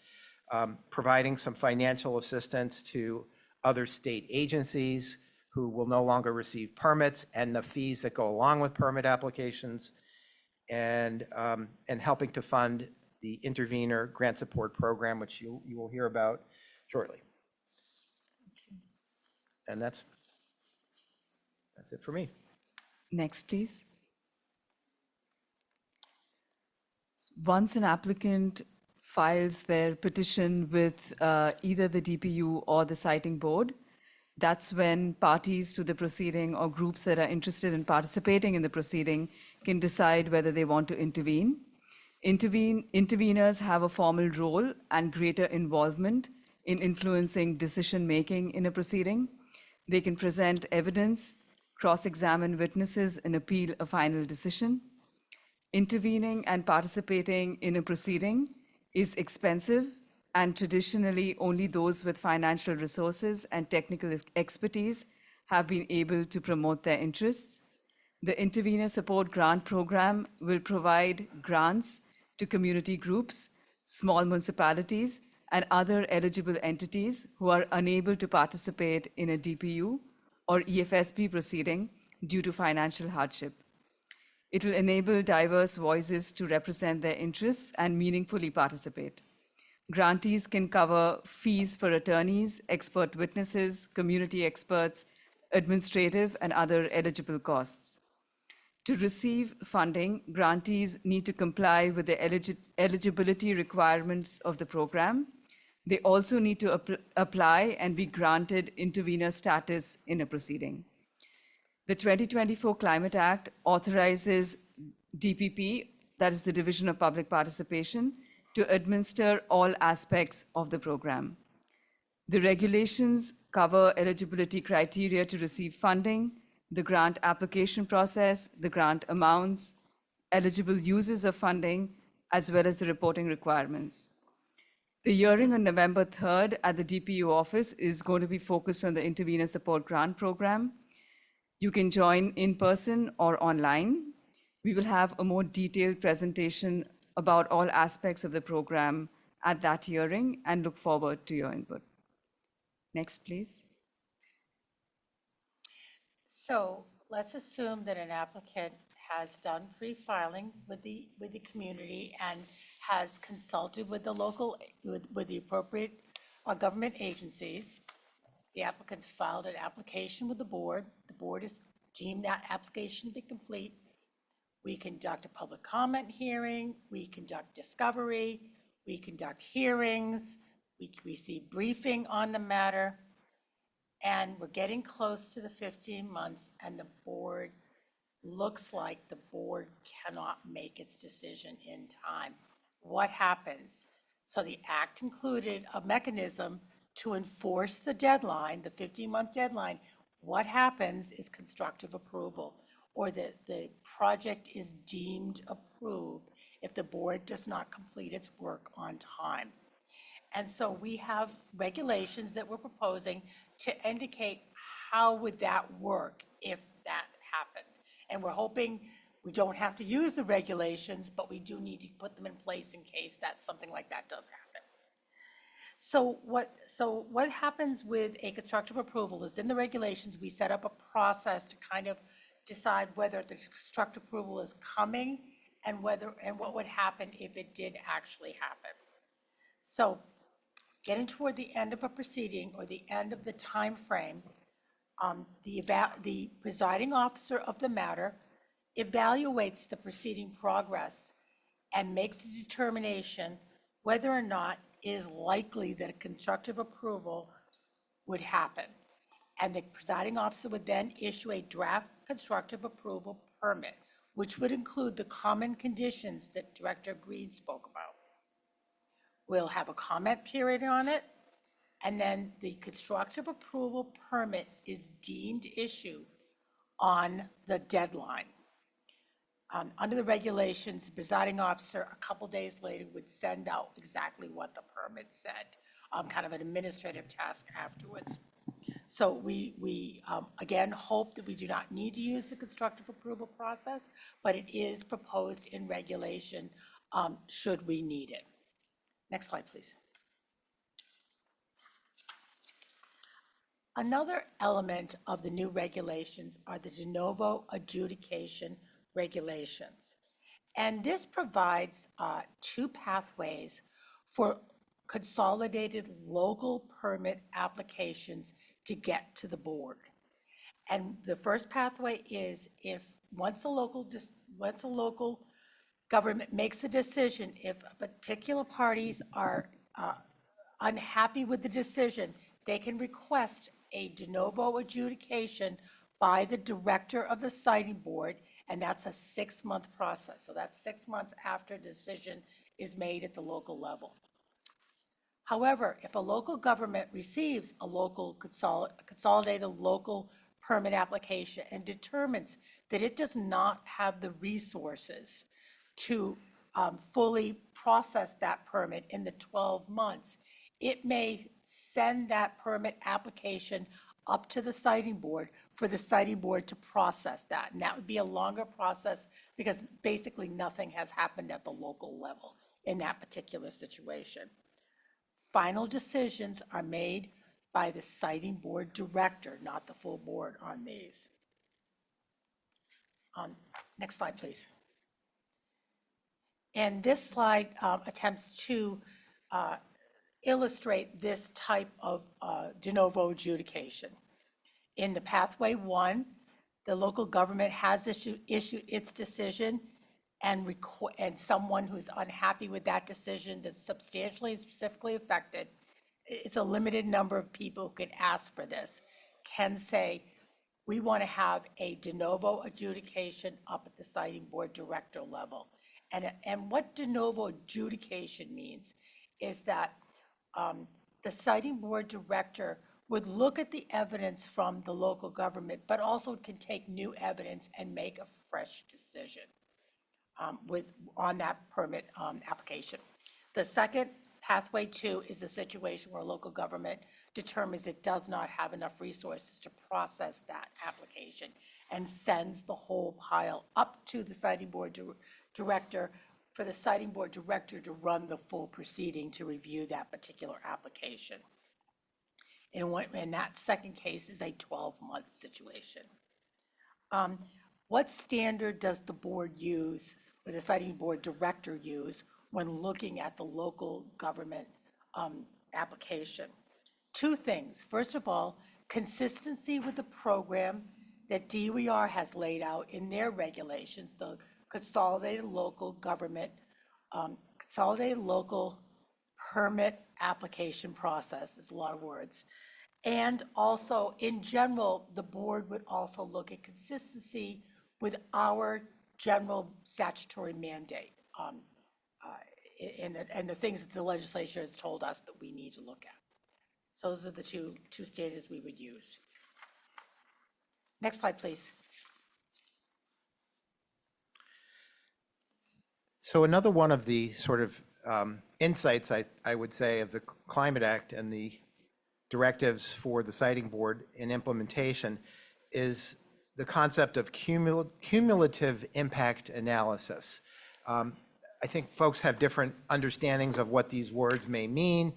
providing some financial assistance to other state agencies who will no longer receive permits and the fees that go along with permit applications, and helping to fund the intervenor grant support program, which you will hear about shortly. And that's it for me. Next, please. Once an applicant files their petition with either the DPU or the siting board, that's when parties to the proceeding or groups that are interested in participating in the proceeding can decide whether they want to intervene. Interveners have a formal role and greater involvement in influencing decision-making in a proceeding. They can present evidence, cross-examine witnesses, and appeal a final decision. Intervening and participating in a proceeding is expensive, and traditionally only those with financial resources and technical expertise have been able to promote their interests. The Intervenor Support Grant Program will provide grants to community groups, small municipalities, and other eligible entities who are unable to participate in a DPU or EFSB proceeding due to financial hardship. It will enable diverse voices to represent their interests and meaningfully participate. Grantees can cover fees for attorneys, expert witnesses, community experts, administrative, and other eligible costs. To receive funding, grantees need to comply with the eligibility requirements of the program. They also need to apply and be granted intervenor status in a proceeding. The 2024 Climate Act authorizes DPP, that is the Division of Public Participation, to administer all aspects of the program. The regulations cover eligibility criteria to receive funding, the grant application process, the grant amounts, eligible uses of funding, as well as the reporting requirements. The hearing on November 3rd at the DPU office is going to be focused on the Intervenor Support Grant Program. You can join in person or online. We will have a more detailed presentation about all aspects of the program at that hearing and look forward to your input. Next, please. So let's assume that an applicant has done pre-filing with the community and has consulted with the local, with the appropriate government agencies. The applicant's filed an application with the board. The board has deemed that application to be complete. We conduct a public comment hearing. We conduct discovery. We conduct hearings. We receive briefing on the matter. And we're getting close to the 15 months, and the board looks like the board cannot make its decision in time. What happens? So the act included a mechanism to enforce the deadline, the 15-month deadline. What happens is constructive approval, or the project is deemed approved if the board does not complete its work on time. And so we have regulations that we're proposing to indicate how would that work if that happened. And we're hoping we don't have to use the regulations, but we do need to put them in place in case that something like that does happen. So what happens with a constructive approval is in the regulations, we set up a process to kind of decide whether the constructive approval is coming and what would happen if it did actually happen. So getting toward the end of a proceeding or the end of the time frame, the presiding officer of the matter evaluates the proceeding progress and makes a determination whether or not it is likely that a constructive approval would happen. And the presiding officer would then issue a draft constructive approval permit, which would include the common conditions that Director Green spoke about. We'll have a comment period on it, and then the constructive approval permit is deemed issued on the deadline. Under the regulations, the presiding officer, a couple days later, would send out exactly what the permit said, kind of an administrative task afterwards. So we again, hope that we do not need to use the constructive approval process, but it is proposed in regulation should we need it. Next slide, please. Another element of the new regulations are the de novo adjudication regulations. And this provides two pathways for consolidated local permit applications to get to the board. And the first pathway is if once a local government makes a decision, if particular parties are unhappy with the decision, they can request a de novo adjudication by the director of the siting board, and that's a 6-month process. So that's 6 months after a decision is made at the local level. However, if a local government receives a local consolidated local permit application and determines that it does not have the resources to fully process that permit in the 12 months, it may send that permit application up to the siting board for the siting board to process that. And that would be a longer process because basically nothing has happened at the local level in that particular situation. Final decisions are made by the siting board director, not the full board on these. Next slide, please. And this slide attempts to illustrate this type of de novo adjudication. In the pathway 1, the local government has issued its decision, and someone who's unhappy with that decision that's substantially and specifically affected, it's a limited number of people who can ask for this, can say, we want to have a de novo adjudication up at the siting board director level. And what de novo adjudication means is that the siting board director would look at the evidence from the local government, but also can take new evidence and make a fresh decision on that permit application. The second, pathway 2, is a situation where local government determines it does not have enough resources to process that application and sends the whole pile up to the siting board director for the siting board director to run the full proceeding to review that particular application. And that second case is a 12-month situation. What standard does the board use, or the siting board director use, when looking at the local government application? Two things. First of all, consistency with the program that DOER has laid out in their regulations, the consolidated local government, consolidated local permit application process. It's a lot of words. And also, in general, the board would also look at consistency with our general statutory mandate and the things that the legislature has told us that we need to look at. So those are the two standards we would use. Next slide, please. So another one of the sort of insights, I would say, of the Climate Act and the directives for the Siting Board in implementation is the concept of cumulative impact analysis. I think folks have different understandings of what these words may mean,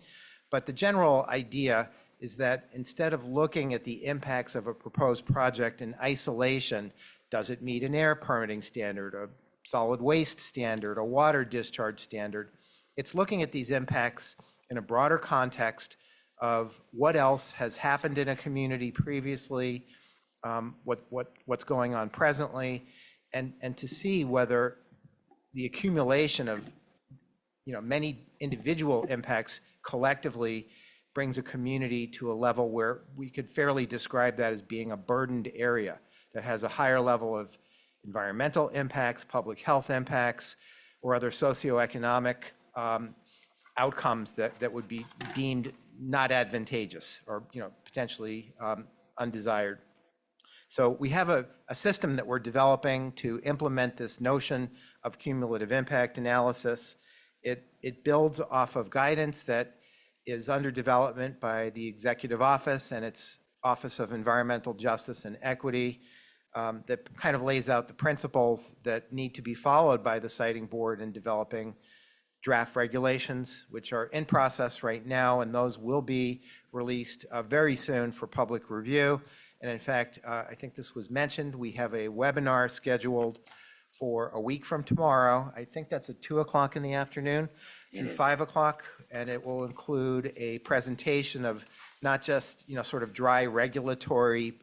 but the general idea is that instead of looking at the impacts of a proposed project in isolation, does it meet an air permitting standard, a solid waste standard, a water discharge standard? It's looking at these impacts in a broader context of what else has happened in a community previously, what's going on presently, and to see whether the accumulation of many individual impacts collectively brings a community to a level where we could fairly describe that as being a burdened area that has a higher level of environmental impacts, public health impacts, or other socioeconomic outcomes that would be deemed not advantageous or potentially undesired. So we have a system that we're developing to implement this notion of cumulative impact analysis. It builds off of guidance that is under development by the Executive Office and its Office of Environmental Justice and Equity, that kind of lays out the principles that need to be followed by the Siting Board in developing draft regulations, which are in process right now, and those will be released very soon for public review. And in fact, I think this was mentioned, we have a webinar scheduled for a week from tomorrow. I think that's at 2 o'clock in the afternoon to 5 o'clock, and it will include a presentation of not just sort of dry regulatory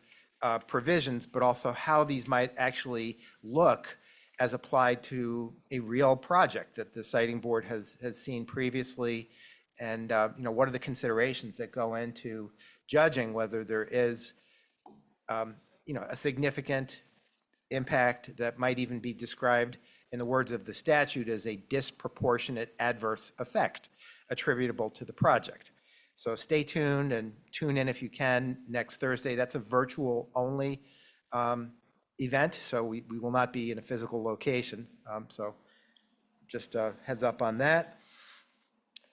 provisions, but also how these might actually look as applied to a real project that the Siting Board has seen previously, and what are the considerations that go into judging whether there is a significant impact that might even be described in the words of the statute as a disproportionate adverse effect attributable to the project. So stay tuned and tune in if you can next Thursday. That's a virtual only event, so we will not be in a physical location. So just a heads up on that.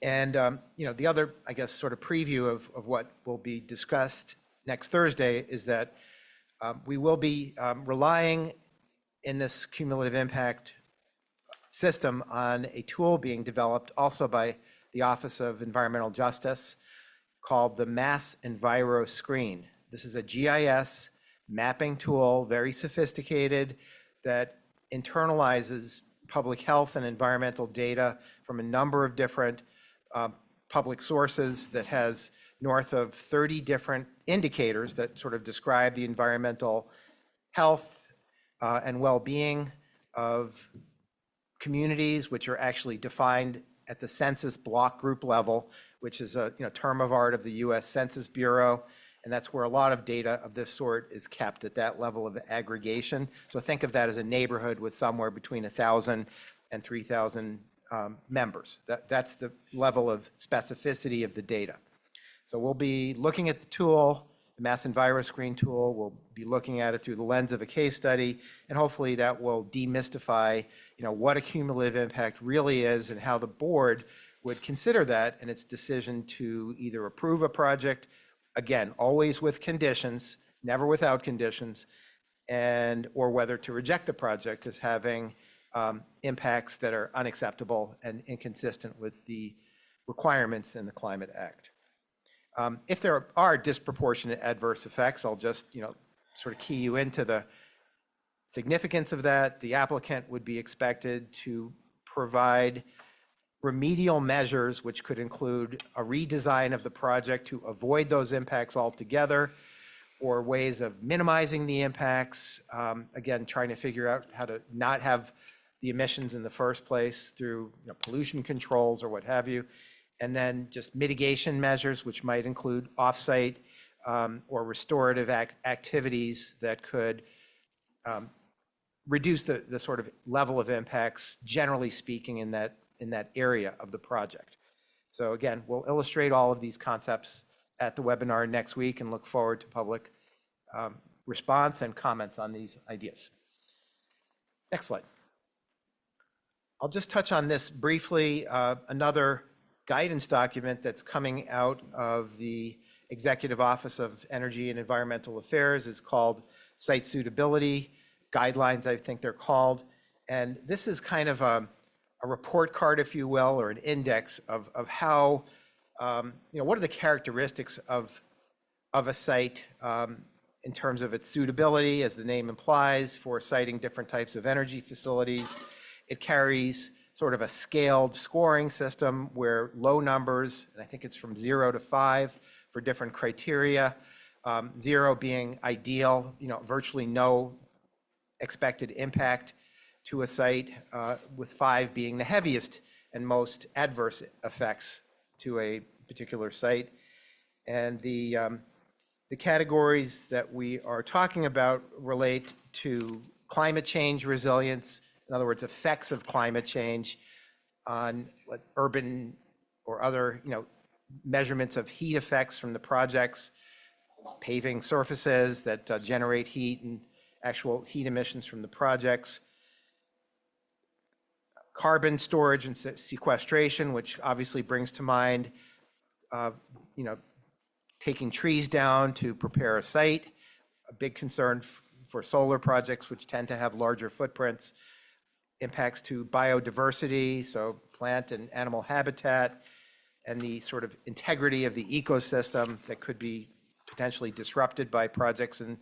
And the other, I guess, sort of preview of what will be discussed next Thursday is that we will be relying in this cumulative impact system on a tool being developed also by the Office of Environmental Justice called the Mass Enviro Screen. This is a GIS mapping tool, very sophisticated, that internalizes public health and environmental data from a number of different public sources, that has north of 30 different indicators that sort of describe the environmental health and well-being of communities, which are actually defined at the census block group level, which is a term of art of the US Census Bureau. And that's where a lot of data of this sort is kept, at that level of aggregation. So think of that as a neighborhood with somewhere between 1,000 and 3,000 members. That's the level of specificity of the data. So we'll be looking at the tool, the Mass Enviro Screen tool. We'll be looking at it through the lens of a case study, and hopefully that will demystify what a cumulative impact really is and how the board would consider that in its decision to either approve a project, again, always with conditions, never without conditions, and or whether to reject the project as having impacts that are unacceptable and inconsistent with the requirements in the Climate Act. If there are disproportionate adverse effects, I'll just sort of key you into the significance of that. The applicant would be expected to provide remedial measures, which could include a redesign of the project to avoid those impacts altogether, or ways of minimizing the impacts. Again, trying to figure out how to not have the emissions in the first place through pollution controls or what have you. And then just mitigation measures, which might include offsite or restorative activities that could reduce the sort of level of impacts, generally speaking, in that area of the project. So again, we'll illustrate all of these concepts at the webinar next week and look forward to public response and comments on these ideas. Next slide. I'll just touch on this briefly. Another guidance document that's coming out of the Executive Office of Energy and Environmental Affairs is called Site Suitability Guidelines, I think they're called. And this is kind of a report card, if you will, or an index of how, what are the characteristics of a site in terms of its suitability, as the name implies, for siting different types of energy facilities. It carries sort of a scaled scoring system where low numbers, and I think it's from 0 to 5 for different criteria, 0 being ideal, virtually no expected impact to a site, with 5 being the heaviest and most adverse effects to a particular site. And the categories that we are talking about relate to climate change resilience, in other words, effects of climate change on urban or other, measurements of heat effects from the projects, paving surfaces that generate heat and actual heat emissions from the projects, carbon storage and sequestration, which obviously brings to mind, taking trees down to prepare a site, a big concern for solar projects, which tend to have larger footprints, impacts to biodiversity, so plant and animal habitat, and the sort of integrity of the ecosystem that could be potentially disrupted by projects in,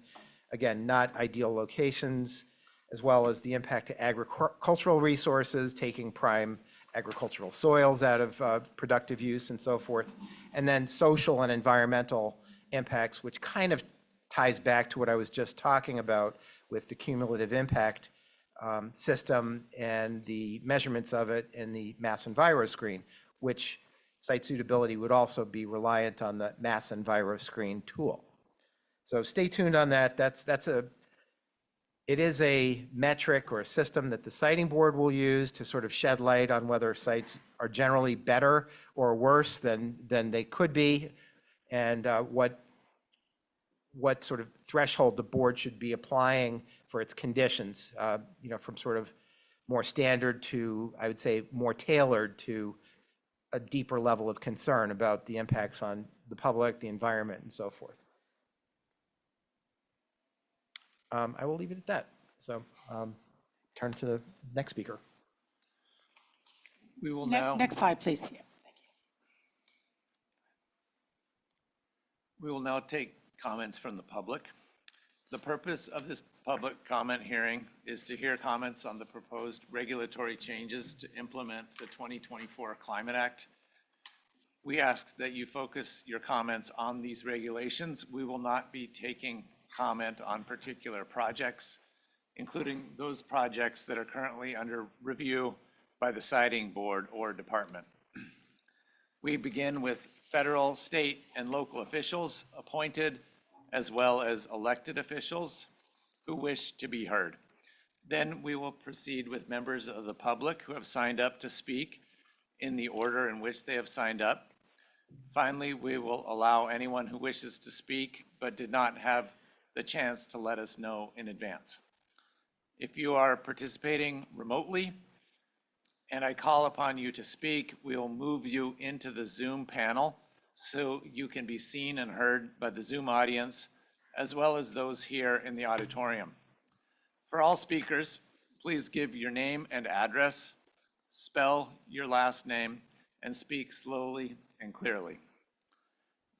again, not ideal locations, as well as the impact to agricultural resources, taking prime agricultural soils out of productive use and so forth, and then social and environmental impacts, which kind of ties back to what I was just talking about with the cumulative impact system and the measurements of it in the Mass Enviro screen, which site suitability would also be reliant on the Mass Enviro screen tool. So stay tuned on that. It is a metric or a system that the siting board will use to sort of shed light on whether sites are generally better or worse than they could be, and what sort of threshold the board should be applying for its conditions, from sort of more standard to, I would say, more tailored to a deeper level of concern about the impacts on the public, the environment, and so forth. I will leave it at that. So turn to the next speaker. We will now. Next slide, please. Yeah, thank you. We will now take comments from the public. The purpose of this public comment hearing is to hear comments on the proposed regulatory changes to implement the 2024 Climate Act. We ask that you focus your comments on these regulations. We will not be taking comment on particular projects, including those projects that are currently under review by the siting board or department. We begin with federal, state, and local officials appointed, as well as elected officials who wish to be heard. Then we will proceed with members of the public who have signed up to speak in the order in which they have signed up. Finally, we will allow anyone who wishes to speak but did not have the chance to let us know in advance. If you are participating remotely and I call upon you to speak, we will move you into the Zoom panel so you can be seen and heard by the Zoom audience, as well as those here in the auditorium. For all speakers, please give your name and address, spell your last name, and speak slowly and clearly.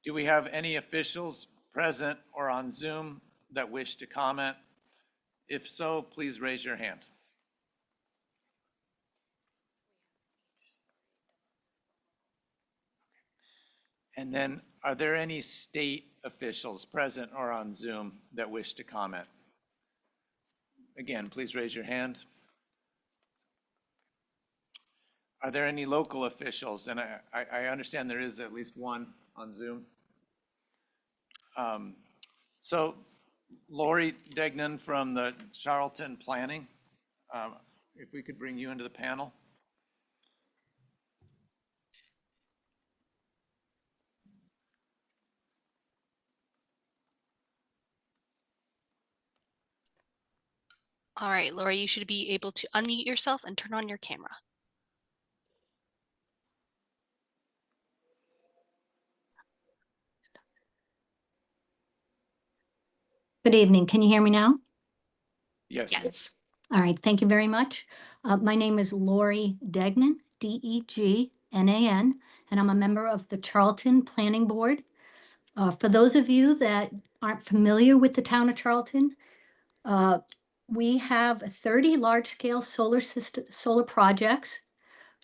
Do we have any officials present or on Zoom that wish to comment? If so, please raise your hand. And then, are there any state officials present or on Zoom that wish to comment? Again, please raise your hand. Are there any local officials? And I understand there is at least one on Zoom. So Lori Degnan from the Charlton Planning, if we could bring you into the panel. All right, Laura, you should be able to unmute yourself and turn on your camera. Good evening. Can you hear me now? Yes. Yes. All right. Thank you very much. My name is Lori Degnan, Degnan, and I'm a member of the Charlton Planning Board. For those of you that aren't familiar with the town of Charlton, we have 30 large-scale solar projects.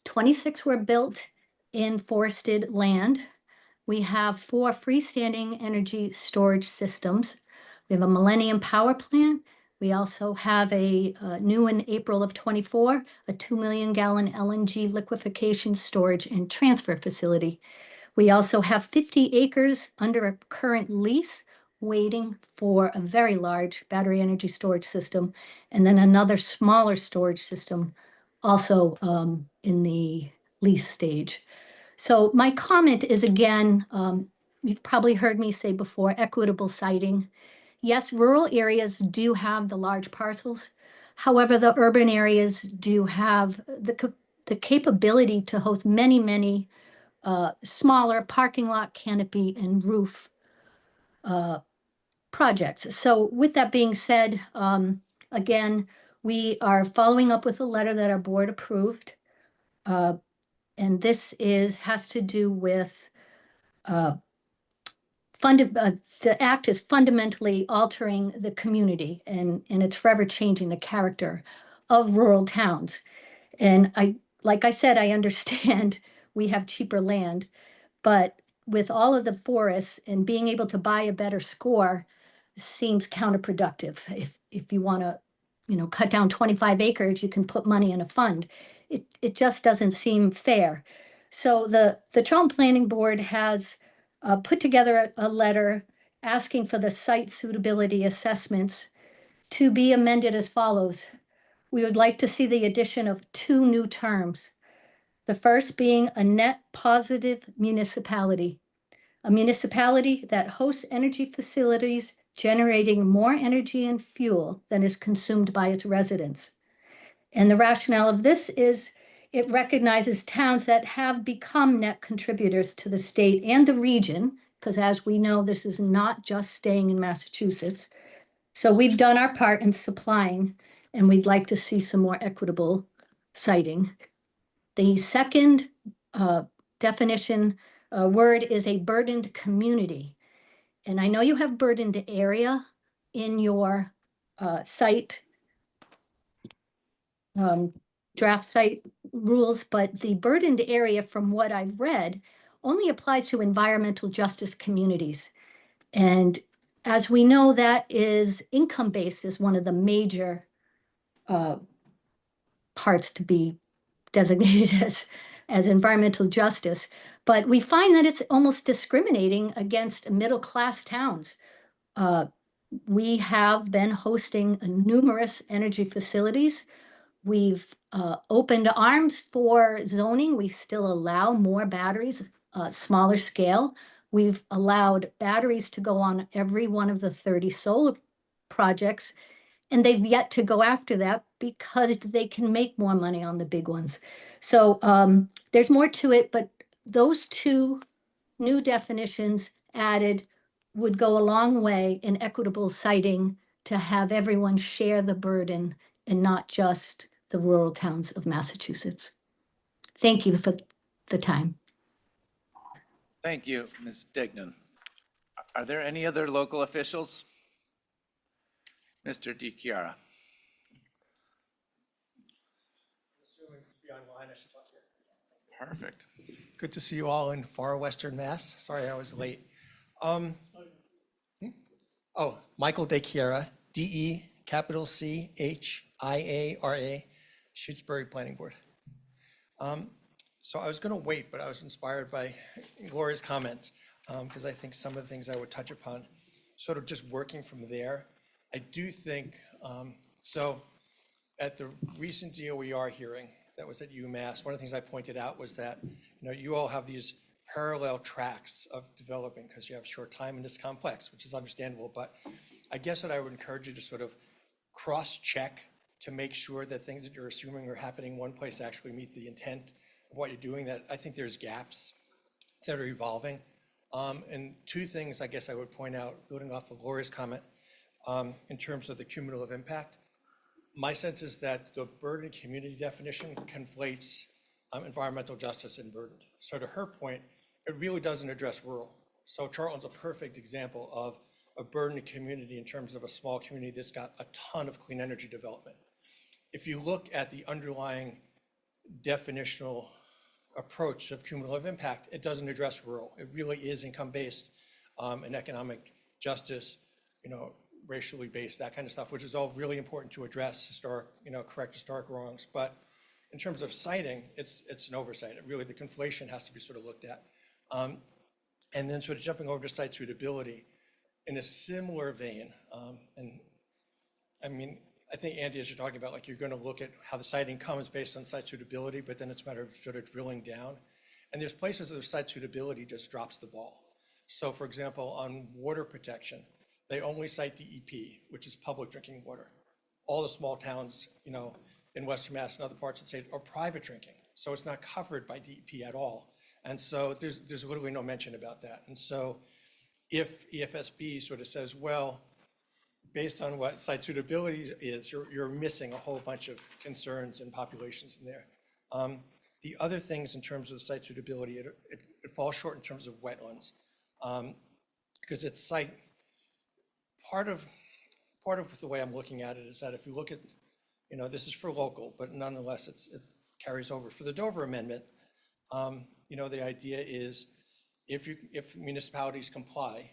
26 were built in forested land. We have 4 freestanding energy storage systems. We have a Millennium Power Plant. We also have a new in April of 24, a 2 million gallon LNG liquefaction storage and transfer facility. We also have 50 acres under a current lease waiting for a very large battery energy storage system, and then another smaller storage system also in the lease stage. So my comment is, again, you've probably heard me say before, equitable siting. Yes, rural areas do have the large parcels. However, the urban areas do have the capability to host many, many smaller parking lot, canopy, and roof projects. So with that being said, again, we are following up with a letter that our board approved. And this has to do with the act is fundamentally altering the community, and it's forever changing the character of rural towns. And like I said, I understand we have cheaper land, but with all of the forests and being able to buy a better score seems counterproductive. If you want to, cut down 25 acres, you can put money in a fund. It just doesn't seem fair. So the Charlton Planning Board has put together a letter asking for the site suitability assessments to be amended as follows. We would like to see the addition of 2 new terms. The first being a net positive municipality, a municipality that hosts energy facilities generating more energy and fuel than is consumed by its residents. And the rationale of this is it recognizes towns that have become net contributors to the state and the region, because as we know, this is not just staying in Massachusetts. So we've done our part in supplying, and we'd like to see some more equitable siting. The second definition word is a burdened community. And I know you have burdened area in your site draft site rules, but the burdened area, from what I've read, only applies to environmental justice communities. And as we know, that is income-based is one of the major parts to be designated as environmental justice. But we find that it's almost discriminating against middle-class towns. We have been hosting numerous energy facilities. We've opened arms for zoning. We still allow more batteries, smaller scale. We've allowed batteries to go on every one of the 30 solar projects, and they've yet to go after that because they can make more money on the big ones. So there's more to it, but those 2 new definitions added would go a long way in equitable siting to have everyone share the burden and not just the rural towns of Massachusetts. Thank you for the time. Thank you, Ms. Degnan. Are there any other local officials? Mr. DiChiara. Perfect. Good to see you all in far western Mass. Sorry I was late. Michael DeChiara, D-E, capital C-H-I-A-R-A, Shutesbury Planning Board. So I was going to wait, but I was inspired by Gloria's comments because I think some of the things I would touch upon, sort of just working from there. I do think, so at the recent DOER hearing that was at UMass, one of the things I pointed out was that, you all have these parallel tracks of developing because you have short time and it's complex, which is understandable. But I guess what I would encourage you to sort of cross-check to make sure that things that you're assuming are happening in one place actually meet the intent of what you're doing, that I think there's gaps that are evolving. And two things I guess I would point out, building off of Laura's comment, in terms of the cumulative impact. My sense is that the burden community definition conflates environmental justice and burden. So to her point, it really doesn't address rural. So Charlton's a perfect example of a burdened community in terms of a small community that's got a ton of clean energy development. If you look at the underlying definitional approach of cumulative impact, it doesn't address rural. It really is income-based and economic justice, racially based, that kind of stuff, which is all really important to address historic, correct historic wrongs. But in terms of citing, it's an oversight. Really, the conflation has to be sort of looked at. And then sort of jumping over to site suitability in a similar vein. And I mean, I think, Andy, as you're talking about, like you're going to look at how the siting comes based on site suitability, but then it's a matter of sort of drilling down. And there's places where site suitability just drops the ball. So for example, on water protection, they only cite DEP, which is public drinking water. All the small towns, in Western Mass and other parts of the state are private drinking. So it's not covered by DEP at all. And so there's literally no mention about that. And so if EFSB sort of says, well, based on what site suitability is, you're missing a whole bunch of concerns and populations in there. The other things in terms of site suitability, it falls short in terms of wetlands, because it's site. Part of the way I'm looking at it is that if you look at, this is for local, but nonetheless it carries over. For the Dover Amendment, the idea is if municipalities comply,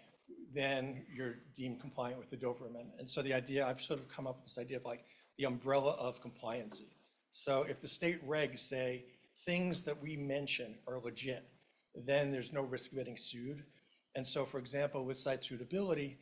then you're deemed compliant with the Dover Amendment. And so the idea, I've sort of come up with this idea of like the umbrella of compliancy. So if the state regs say things that we mention are legit, then there's no risk of getting sued. And so, for example, with site suitability,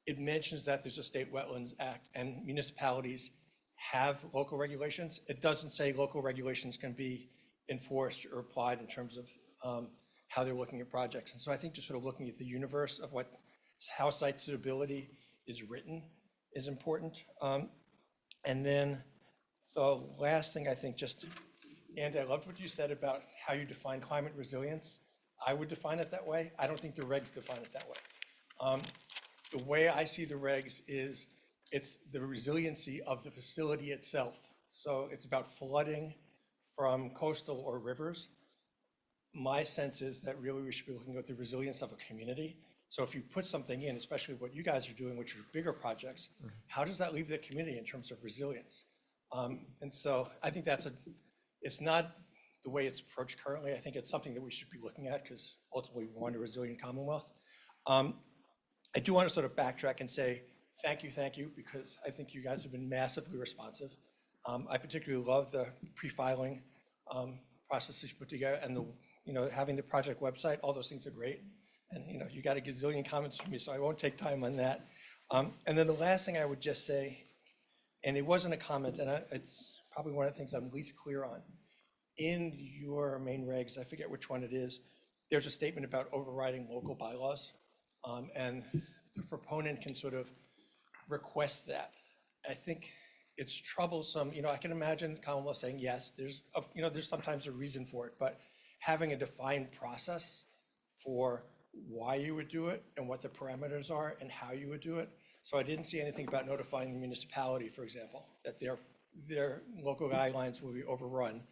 it mentions that there's a State Wetlands Act and municipalities have local regulations. It doesn't say local regulations can be enforced or applied in terms of how they're looking at projects. And so I think just sort of looking at the universe of how site suitability is written is important. And then the last thing I think Andy, I loved what you said about how you define climate resilience. I would define it that way. I don't think the regs define it that way. The way I see the regs is it's the resiliency of the facility itself. So it's about flooding from coastal or rivers. My sense is that really we should be looking at the resilience of a community. So if you put something in, especially what you guys are doing, which are bigger projects, how does that leave the community in terms of resilience? And so I think it's not the way it's approached currently. I think it's something that we should be looking at because ultimately we want a resilient Commonwealth. I do want to sort of backtrack and say thank you, because I think you guys have been massively responsive. I particularly love the pre-filing processes you put together and having the project website. All those things are great. And you got a gazillion comments from me, so I won't take time on that. And then the last thing I would just say, and it wasn't a comment, and it's probably one of the things I'm least clear on. In your main regs, I forget which one it is, there's a statement about overriding local bylaws. And the proponent can sort of request that. I think it's troublesome. I can imagine Commonwealth saying, yes, there's sometimes a reason for it, but having a defined process for why you would do it and what the parameters are and how you would do it. So I didn't see anything about notifying the municipality, for example, that their local guidelines will be overrun.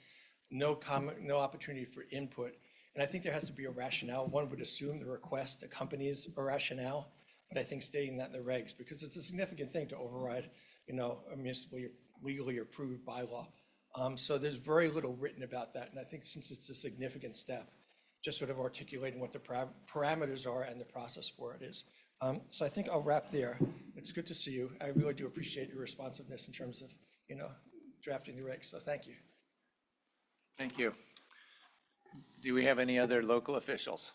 No comment, no opportunity for input. And I think there has to be a rationale. One would assume the request accompanies a rationale, but I think stating that in the regs, because it's a significant thing to override, a municipally legally approved bylaw. So there's very little written about that. And I think since it's a significant step, just sort of articulating what the parameters are and the process for it is. So I think I'll wrap there. It's good to see you. I really do appreciate your responsiveness in terms of, drafting the regs. So thank you. Thank you. Do we have any other local officials?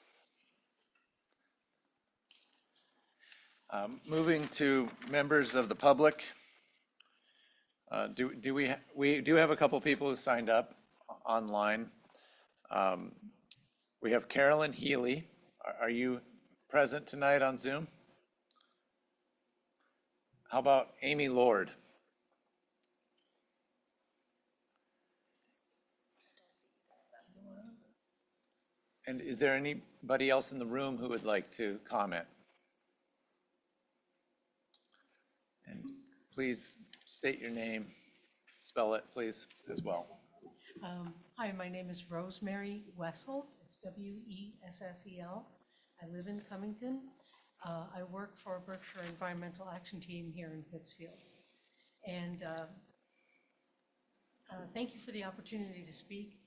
Moving to members of the public. We do have a couple people who signed up online. We have Carolyn Healy. Are you present tonight on Zoom? How about Amy Lord? And is there anybody else in the room who would like to comment? And please state your name, spell it, please, as well. Hi, my name is Rosemary Wessel. It's Wessel. I live in Cummington. I work for Berkshire Environmental Action Team here in Pittsfield. And thank you for the opportunity to speak.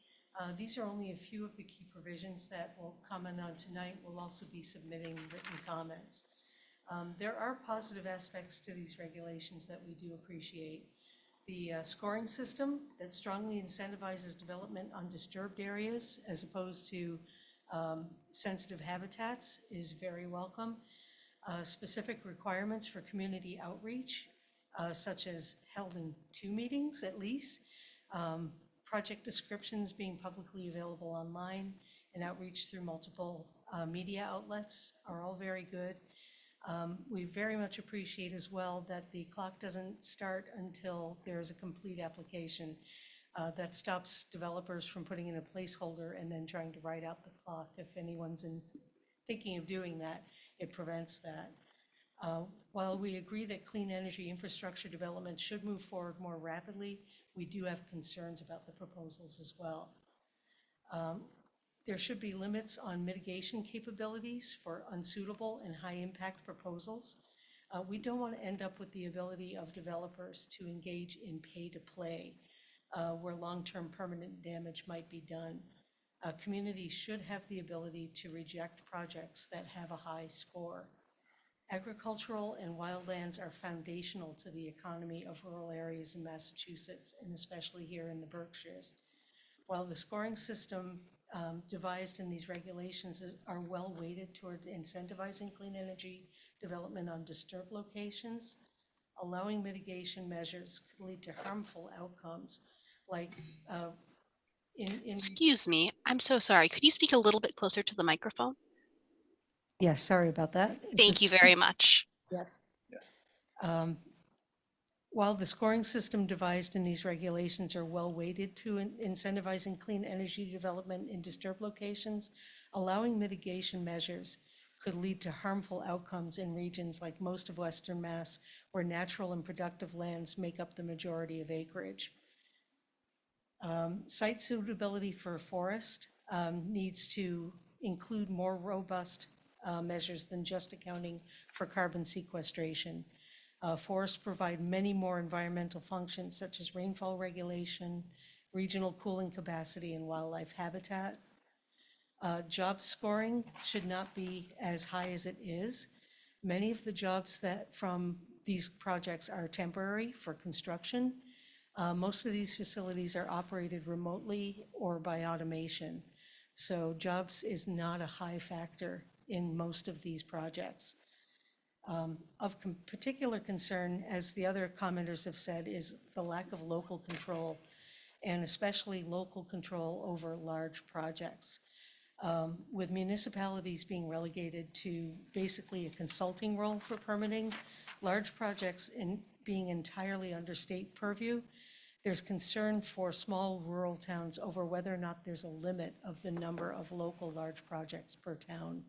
These are only a few of the key provisions that we'll comment on tonight. We'll also be submitting written comments. There are positive aspects to these regulations that we do appreciate. The scoring system that strongly incentivizes development on disturbed areas as opposed to sensitive habitats is very welcome. Specific requirements for community outreach, such as held in 2 meetings at least, project descriptions being publicly available online, and outreach through multiple media outlets are all very good. We very much appreciate as well that the clock doesn't start until there's a complete application. That stops developers from putting in a placeholder and then trying to write out the clock. If anyone's thinking of doing that, it prevents that. While we agree that clean energy infrastructure development should move forward more rapidly, we do have concerns about the proposals as well. There should be limits on mitigation capabilities for unsuitable and high-impact proposals. We don't want to end up with the ability of developers to engage in pay-to-play, where long-term permanent damage might be done. Communities should have the ability to reject projects that have a high score. Agricultural and wildlands are foundational to the economy of rural areas in Massachusetts, and especially here in the Berkshires. While the scoring system devised in these regulations are well weighted toward incentivizing clean energy development on disturbed locations, allowing mitigation measures could lead to harmful outcomes like Excuse me, I'm so sorry. Could you speak a little bit closer to the microphone? Yes, sorry about that. Thank you very much. Yes. Yes. While the scoring system devised in these regulations are well weighted to incentivizing clean energy development in disturbed locations, allowing mitigation measures could lead to harmful outcomes in regions like most of Western Mass, where natural and productive lands make up the majority of acreage. Site suitability for a forest needs to include more robust measures than just accounting for carbon sequestration. Forests provide many more environmental functions such as rainfall regulation, regional cooling capacity, and wildlife habitat. Job scoring should not be as high as it is. Many of the jobs that from these projects are temporary for construction. Most of these facilities are operated remotely or by automation. So jobs is not a high factor in most of these projects. Of particular concern, as the other commenters have said, is the lack of local control, and especially local control over large projects. With municipalities being relegated to basically a consulting role for permitting, large projects being entirely under state purview, there's concern for small rural towns over whether or not there's a limit of the number of local large projects per town.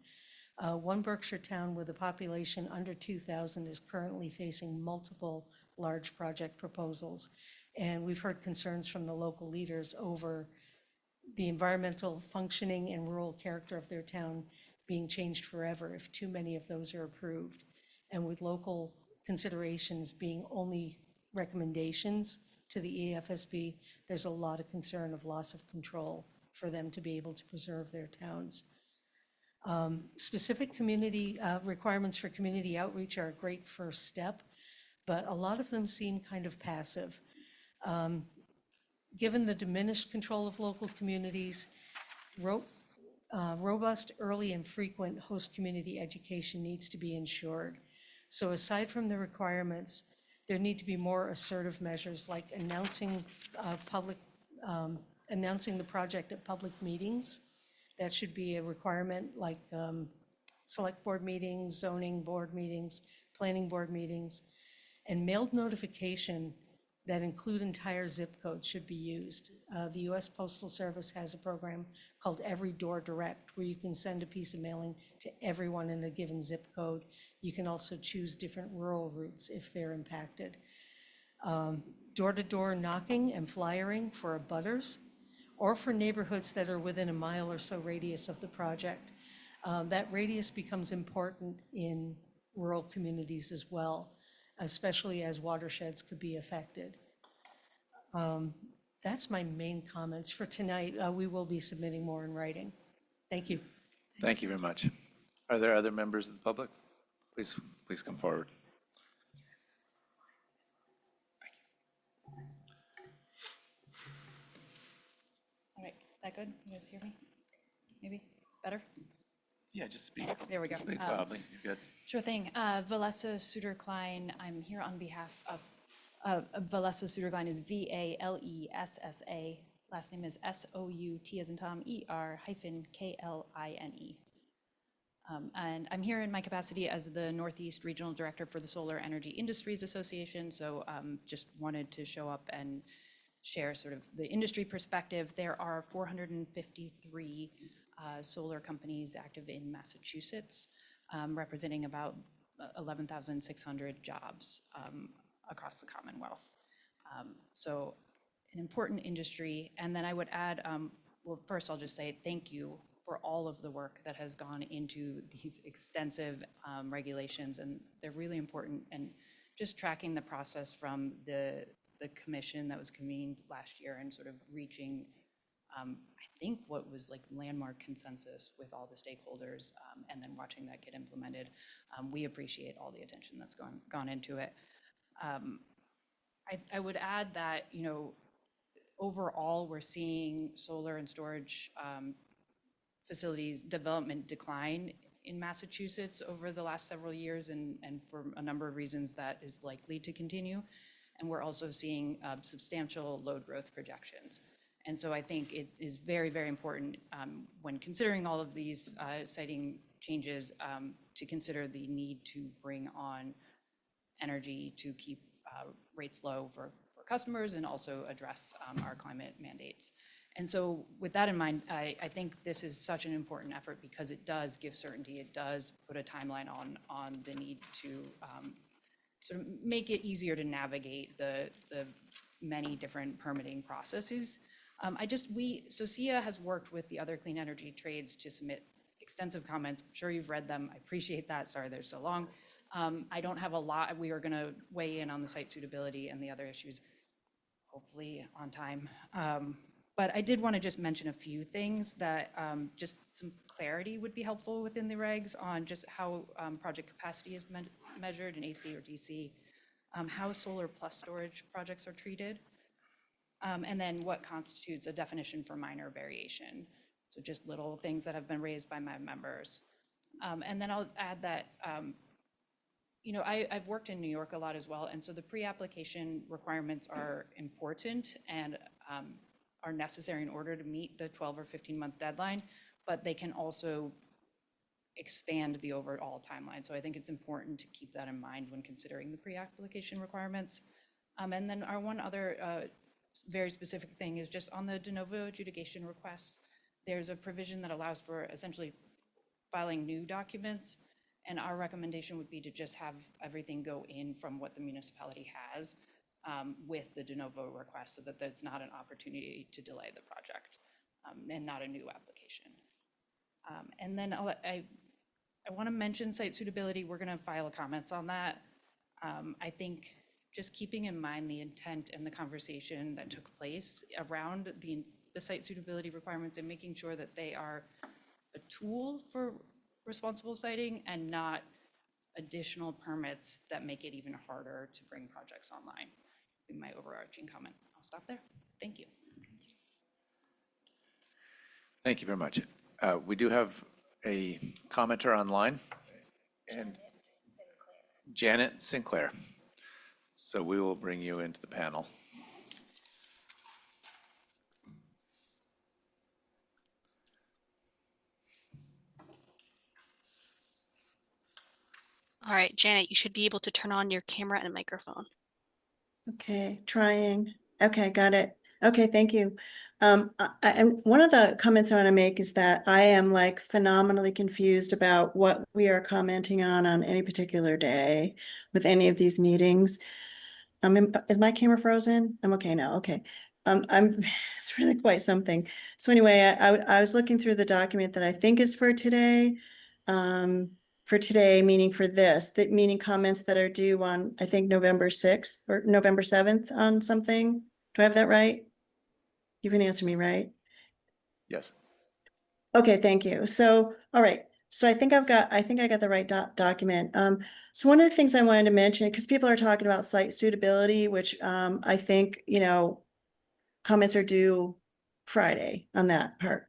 One Berkshire town with a population under 2,000 is currently facing multiple large project proposals. And we've heard concerns from the local leaders over the environmental functioning and rural character of their town being changed forever if too many of those are approved. And with local considerations being only recommendations to the EFSB, there's a lot of concern of loss of control for them to be able to preserve their towns. Specific community requirements for community outreach are a great first step, but a lot of them seem kind of passive. Given the diminished control of local communities, robust, early, and frequent host community education needs to be ensured. So aside from the requirements, there need to be more assertive measures like announcing the project at public meetings. That should be a requirement, like select board meetings, zoning board meetings, planning board meetings. And mailed notification that include entire zip codes should be used. The US Postal Service has a program called Every Door Direct, where you can send a piece of mailing to everyone in a given zip code. You can also choose different rural routes if they're impacted. Door-to-door knocking and flyering for abutters, or for neighborhoods that are within a mile or so radius of the project. That radius becomes important in rural communities as well, especially as watersheds could be affected. That's my main comments for tonight. We will be submitting more in writing. Thank you. Thank you very much. Are there other members of the public? Please come forward. All right, that good? You guys hear me? Maybe better? Yeah, just speak. There we go. Speak loudly. You're good. Sure thing. Valessa Suderklein. I'm here on behalf of Valessa Suderklein is VALESSA. Last name is SOUT as in Tom ER-KLINE. And I'm here in my capacity as the Northeast Regional Director for the Solar Energy Industries Association. So just wanted to show up and share sort of the industry perspective. There are 453 solar companies active in Massachusetts, representing about 11,600 jobs across the Commonwealth. So an important industry. And then I would add, well, first I'll just say thank you for all of the work that has gone into these extensive regulations, and they're really important. And just tracking the process from the commission that was convened last year and sort of reaching, I think, what was like landmark consensus with all the stakeholders, and then watching that get implemented. We appreciate all the attention that's gone into it. I would add that, you know, overall, we're seeing solar and storage facilities development decline in Massachusetts over the last several years, and for a number of reasons that is likely to continue. And we're also seeing substantial load growth projections. And so I think it is very, very important when considering all of these siting changes to consider the need to bring on energy to keep rates low for customers and also address our climate mandates. And so with that in mind, I think this is such an important effort because it does give certainty. It does put a timeline on the need to sort of make it easier to navigate the many different permitting processes. SOCIA has worked with the other clean energy trades to submit extensive comments. I'm sure you've read them. I appreciate that. Sorry they're so long. I don't have a lot. We are going to weigh in on the site suitability and the other issues, hopefully on time. But I did want to just mention a few things that just some clarity would be helpful within the regs on just how project capacity is measured in AC or DC, how solar plus storage projects are treated, and then what constitutes a definition for minor variation. So just little things that have been raised by my members. And then I'll add that, you know, I've worked in New York a lot as well, and so the pre-application requirements are important and are necessary in order to meet the 12 or 15-month deadline, but they can also expand the overall timeline. So I think it's important to keep that in mind when considering the pre-application requirements. And then our one other very specific thing is just on the de novo adjudication requests, there's a provision that allows for essentially filing new documents. And our recommendation would be to just have everything go in from what the municipality has with the de novo request so that there's not an opportunity to delay the project and not a new application. And then I want to mention site suitability. We're going to file comments on that. I think just keeping in mind the intent and the conversation that took place around the site suitability requirements and making sure that they are a tool for responsible siting and not additional permits that make it even harder to bring projects online. Would be my overarching comment. I'll stop there. Thank you. Thank you very much. We do have a commenter online, and Janet Sinclair. So we will bring you into the panel. All right, Janet, you should be able to turn on your camera and microphone. Okay, trying. Okay, got it. Okay, thank you. And one of the comments I want to make is that I am like phenomenally confused about what we are commenting on any particular day with any of these meetings. Is my camera frozen? I'm okay now. Okay. It's really quite something. So anyway, I was looking through the document that I think is for today. For today, meaning for this, that meaning comments that are due on, I think, November 6th or November 7th on something. Do I have that right? You can answer me, right? Yes. Okay, thank you. So, all right. So I think I got the right document. So one of the things I wanted to mention, because people are talking about site suitability, which I think, comments are due Friday on that part.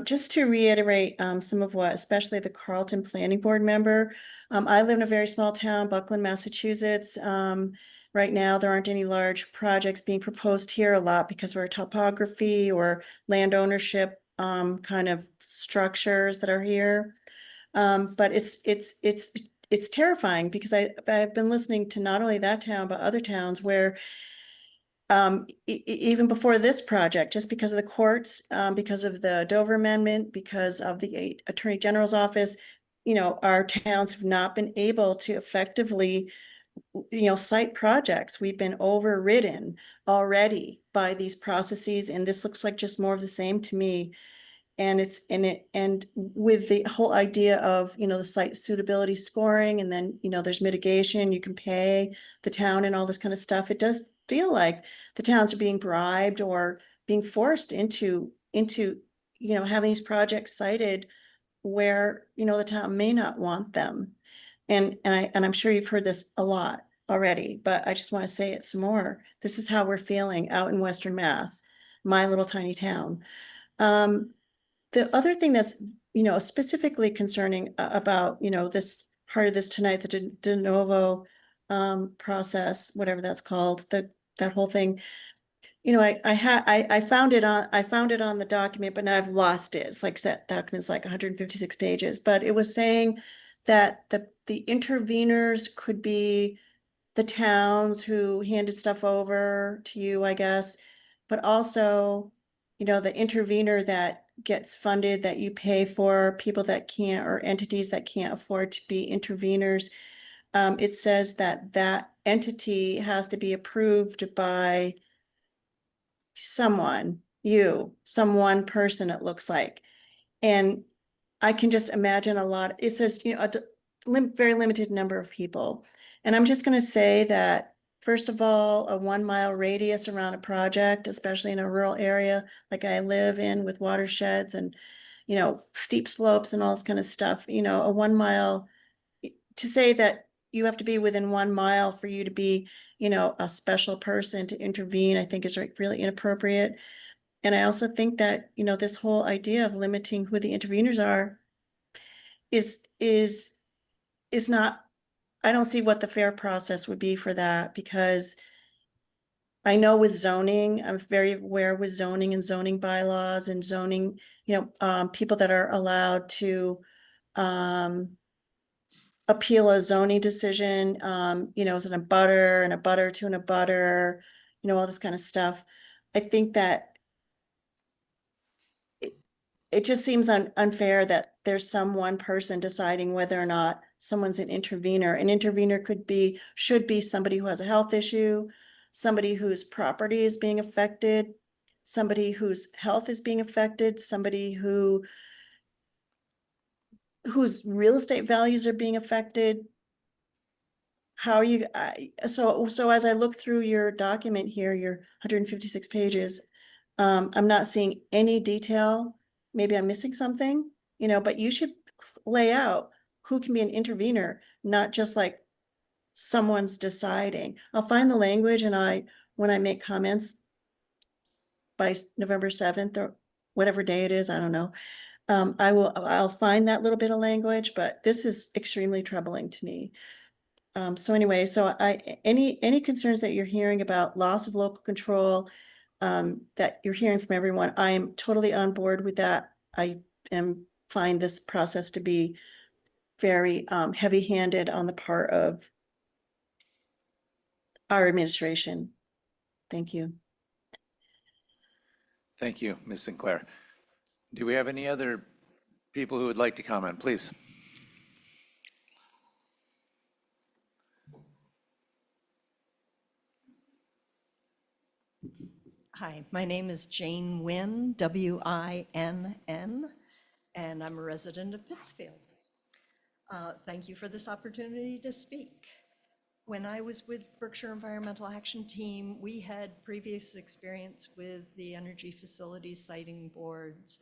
Just to reiterate some of what, especially the Carleton Planning Board member, I live in a very small town, Buckland, Massachusetts. Right now, there aren't any large projects being proposed here a lot because of our topography or land ownership kind of structures that are here. But it's terrifying because I've been listening to not only that town, but other towns where even before this project, just because of the courts, because of the Dover Amendment, because of the Attorney General's office, our towns have not been able to effectively, cite projects. We've been overridden already by these processes, and this looks like just more of the same to me. And with the whole idea of, the site suitability scoring, and then, there's mitigation, you can pay the town and all this kind of stuff. It does feel like the towns are being bribed or being forced into, having these projects cited where, the town may not want them. And I'm sure you've heard this a lot already, but I just want to say it some more. This is how we're feeling out in Western Mass, my little tiny town. The other thing that's, specifically concerning about, this part of this tonight, the de novo process, whatever that's called, that whole thing. I found it on the document, but now I've lost it. It's like that document's like 156 pages, but it was saying that the interveners could be the towns who handed stuff over to you, I guess, but also, the intervener that gets funded that you pay for people that can't, or entities that can't afford to be interveners. It says that entity has to be approved by someone, some one person, it looks like. And I can just imagine it says, very limited number of people. And I'm just going to say that, first of all, a 1 mile radius around a project, especially in a rural area like I live in with watersheds and, steep slopes and all this kind of stuff, a 1 mile, to say that you have to be within 1 mile for you to be, a special person to intervene, I think is really inappropriate. And I also think that, this whole idea of limiting who the interveners are is not, I don't see what the fair process would be for that, because I know with zoning, I'm very aware with zoning and zoning bylaws and zoning, people that are allowed to appeal a zoning decision, as an abutter and abutter to an abutter, all this kind of stuff. I think that it just seems unfair that there's some one person deciding whether or not someone's an intervener. An intervener should be somebody who has a health issue, somebody whose property is being affected, somebody whose health is being affected, somebody whose real estate values are being affected. How are you, so as I look through your document here, your 156 pages, I'm not seeing any detail. Maybe I'm missing something, but you should lay out who can be an intervener, not just like someone's deciding. I'll find the language, and when I make comments by November 7th or whatever day it is, I don't know. I'll find that little bit of language, but this is extremely troubling to me. So anyway, any concerns that you're hearing about loss of local control, that you're hearing from everyone, I am totally on board with that. I find this process to be very heavy-handed on the part of our administration. Thank you. Thank you, Ms. Sinclair. Do we have any other people who would like to comment, please? Hi, my name is Jane Wynn, W-I-N-N, and I'm a resident of Pittsfield. Thank you for this opportunity to speak. When I was with Berkshire Environmental Action Team, we had previous experience with the energy facilities siting boards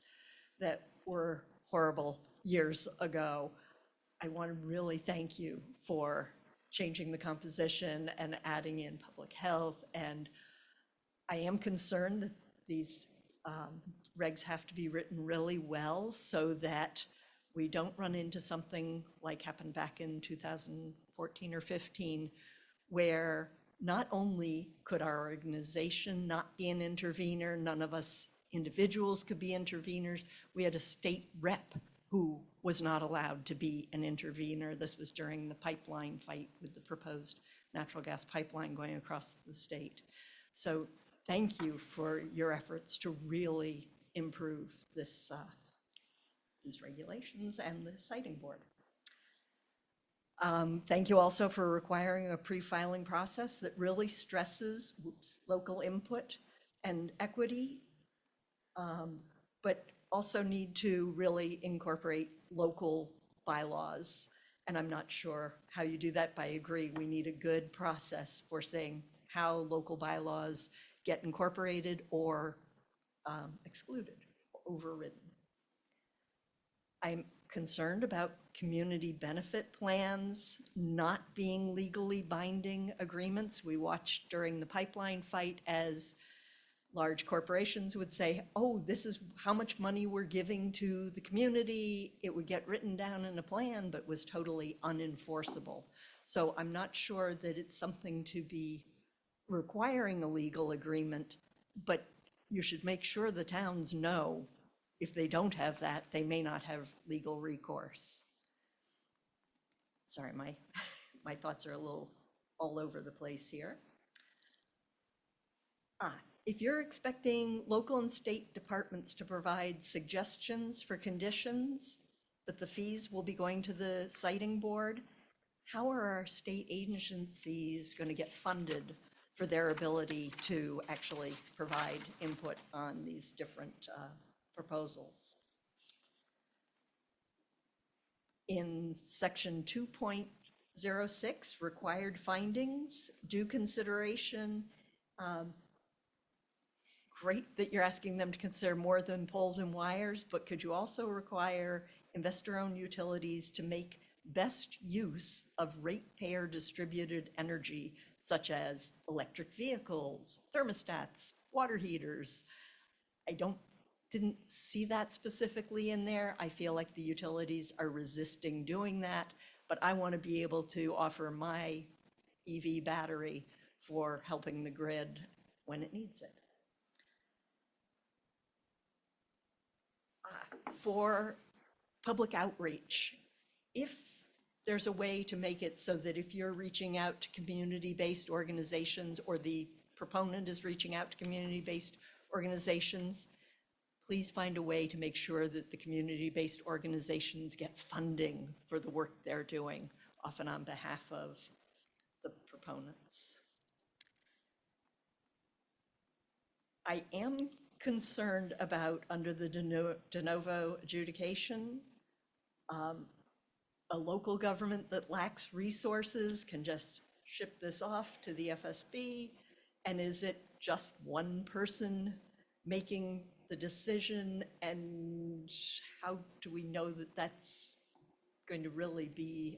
that were horrible years ago. I want to really thank you for changing the composition and adding in public health. And I am concerned that these regs have to be written really well so that we don't run into something like happened back in 2014 or 15, where not only could our organization not be an intervener, none of us individuals could be interveners, we had a state rep who was not allowed to be an intervener. This was during the pipeline fight with the proposed natural gas pipeline going across the state. So thank you for your efforts to really improve this, these regulations and the siting board. Thank you also for requiring a pre-filing process that really stresses local input and equity, but also need to really incorporate local bylaws. And I'm not sure how you do that, but I agree we need a good process for saying how local bylaws get incorporated or excluded, overridden. I'm concerned about community benefit plans not being legally binding agreements. We watched during the pipeline fight as large corporations would say, oh, this is how much money we're giving to the community. It would get written down in a plan, but was totally unenforceable. So I'm not sure that it's something to be requiring a legal agreement, but you should make sure the towns know if they don't have that, they may not have legal recourse. Sorry, my thoughts are a little all over the place here. If you're expecting local and state departments to provide suggestions for conditions, but the fees will be going to the siting board, how are our state agencies going to get funded for their ability to actually provide input on these different proposals? In section 2.06, required findings, due consideration, great that you're asking them to consider more than poles and wires, but could you also require investor-owned utilities to make best use of ratepayer distributed energy, such as electric vehicles, thermostats, water heaters? I didn't see that specifically in there. I feel like the utilities are resisting doing that, but I want to be able to offer my EV battery for helping the grid when it needs it. For public outreach, if there's a way to make it so that if you're reaching out to community-based organizations or the proponent is reaching out to community-based organizations, please find a way to make sure that the community-based organizations get funding for the work they're doing, often on behalf of the proponents. I am concerned about, under the de novo adjudication, a local government that lacks resources can just ship this off to the EFSB, and is it just one person making the decision, and how do we know that that's going to really be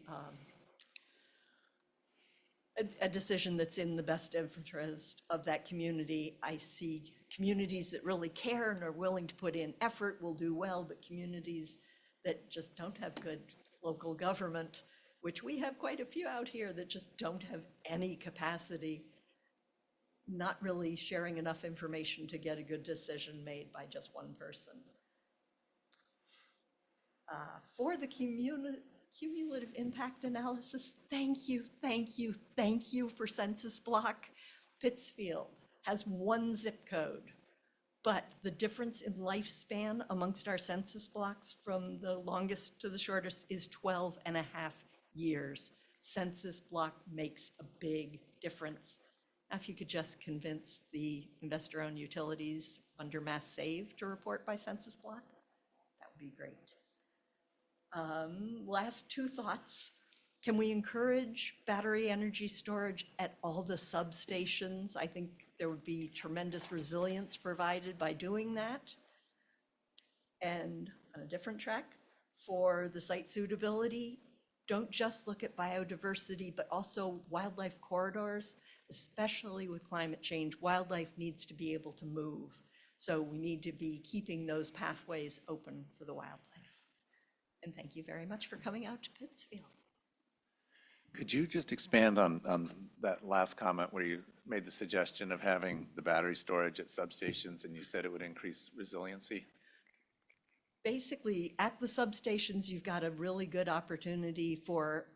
a decision that's in the best interest of that community? I see communities that really care and are willing to put in effort will do well, but communities that just don't have good local government, which we have quite a few out here that just don't have any capacity, not really sharing enough information to get a good decision made by just one person. For the cumulative impact analysis. Thank you, thank you, thank you for census block. Pittsfield has 1 zip code, but the difference in lifespan amongst our census blocks from the longest to the shortest is 12 and a half years. Census block makes a big difference. Now, if you could just convince the investor-owned utilities under Mass Save to report by census block, that would be great. Last 2 thoughts. Can we encourage battery energy storage at all the substations? I think there would be tremendous resilience provided by doing that. And on a different track, for the site suitability, don't just look at biodiversity, but also wildlife corridors, especially with climate change. Wildlife needs to be able to move. So we need to be keeping those pathways open for the wildlife. And thank you very much for coming out to Pittsfield. Could you just expand on that last comment where you made the suggestion of having the battery storage at substations and you said it would increase resiliency? Basically, at the substations, you've got a really good opportunity for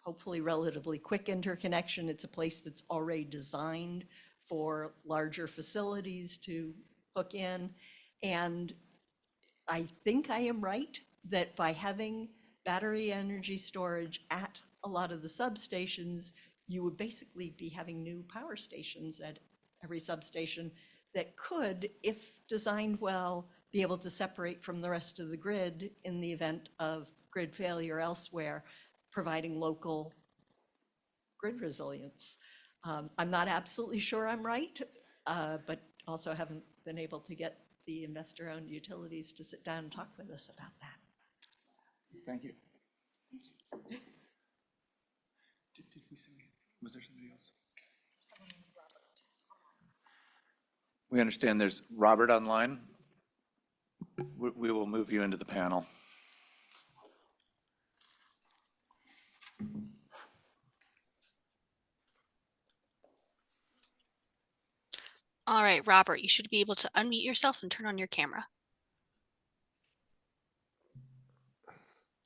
hopefully relatively quick interconnection. It's a place that's already designed for larger facilities to hook in. And I think I am right that by having battery energy storage at a lot of the substations, you would basically be having new power stations at every substation that could, if designed well, be able to separate from the rest of the grid in the event of grid failure elsewhere, providing local grid resilience. I'm not absolutely sure I'm right, but also haven't been able to get the investor-owned utilities to sit down and talk with us about that. Thank you. Did we say, was there somebody else? We understand there's Robert online. We will move you into the panel. All right, Robert, you should be able to unmute yourself and turn on your camera.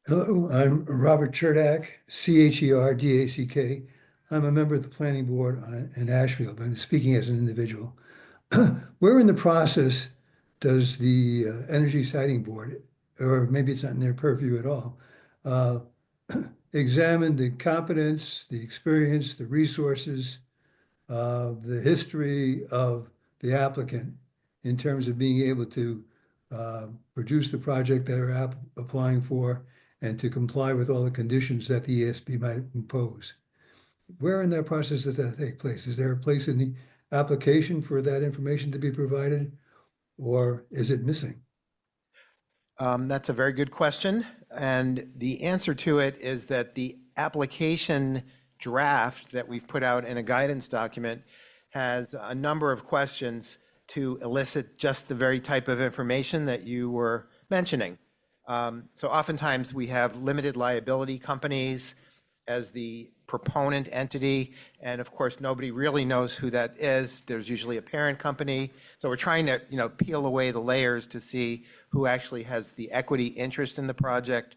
Hello, I'm Robert Cherdak, Cherdack. I'm a member of the planning board in Asheville, but I'm speaking as an individual. Where in the process does the Energy Siting Board, or maybe it's not in their purview at all, examine the competence, the experience, the resources, the history of the applicant in terms of being able to produce the project that are applying for and to comply with all the conditions that the EFSB might impose? Where in that process does that take place? Is there a place in the application for that information to be provided, or is it missing? That's a very good question. And the answer to it is that the application draft that we've put out in a guidance document has a number of questions to elicit just the very type of information that you were mentioning. So oftentimes we have limited liability companies as the proponent entity, and of course nobody really knows who that is. There's usually a parent company. So we're trying to, peel away the layers to see who actually has the equity interest in the project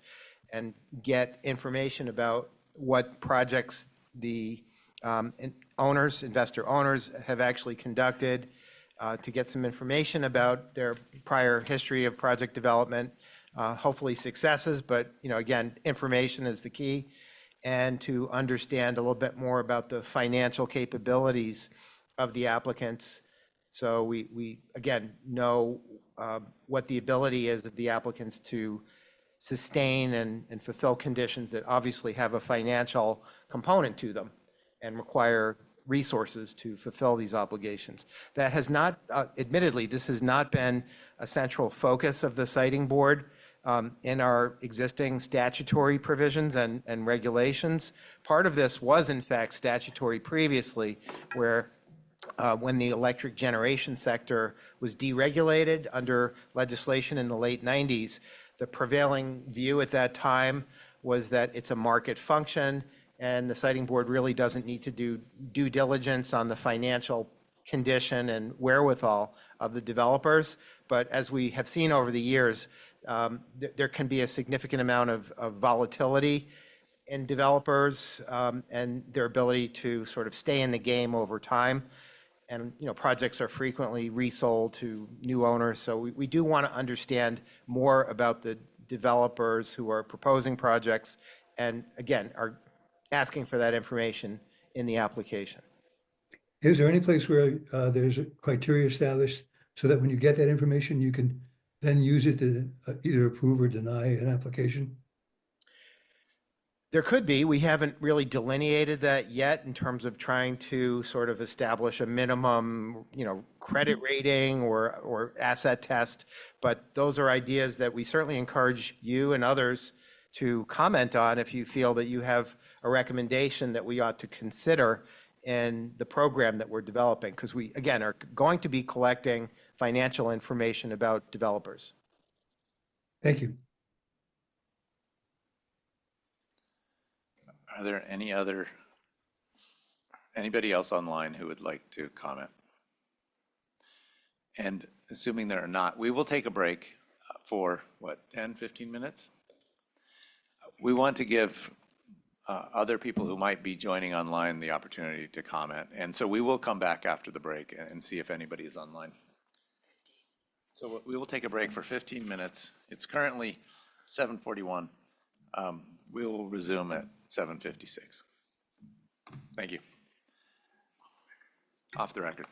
and get information about what projects the investor owners have actually conducted, to get some information about their prior history of project development, hopefully successes, but again, information is the key, and to understand a little bit more about the financial capabilities of the applicants. So we again know what the ability is of the applicants to sustain and fulfill conditions that obviously have a financial component to them and require resources to fulfill these obligations. That has not, admittedly, this has not been a central focus of the Siting Board in our existing statutory provisions and regulations. Part of this was in fact statutory previously, where when the electric generation sector was deregulated under legislation in the late 90s, the prevailing view at that time was that it's a market function and the Siting Board really doesn't need to do due diligence on the financial condition and wherewithal of the developers. But as we have seen over the years, there can be a significant amount of volatility in developers and their ability to sort of stay in the game over time. And, projects are frequently resold to new owners. So we do want to understand more about the developers who are proposing projects and, again, are asking for that information in the application. Is there any place where there's a criteria established so that when you get that information, you can then use it to either approve or deny an application? There could be. We haven't really delineated that yet in terms of trying to sort of establish a minimum, credit rating or asset test. But those are ideas that we certainly encourage you and others to comment on if you feel that you have a recommendation that we ought to consider in the program that we're developing. Because we, again, are going to be collecting financial information about developers. Thank you. Are there anybody else online who would like to comment? And assuming there are not, we will take a break for 10, 15 minutes? We want to give other people who might be joining online the opportunity to comment. And so we will come back after the break and see if anybody is online. So we will take a break for 15 minutes. It's currently 7:41. We will resume at 7:56. Thank you. Off the record.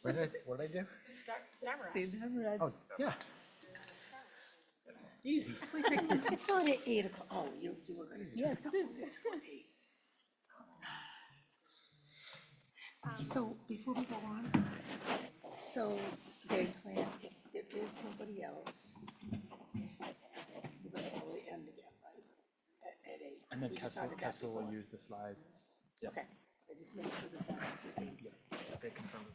What did I do? Oh, yeah. Easy. It's not at 8 o'clock. Oh, you were going to. Yes, it is. It's funny. So before we go on, so game plan, if there is nobody else, we're going to probably end again, right? At 8. And then We Kessel decided that will before. use the slide. Okay. So just make sure that that's. They confirm.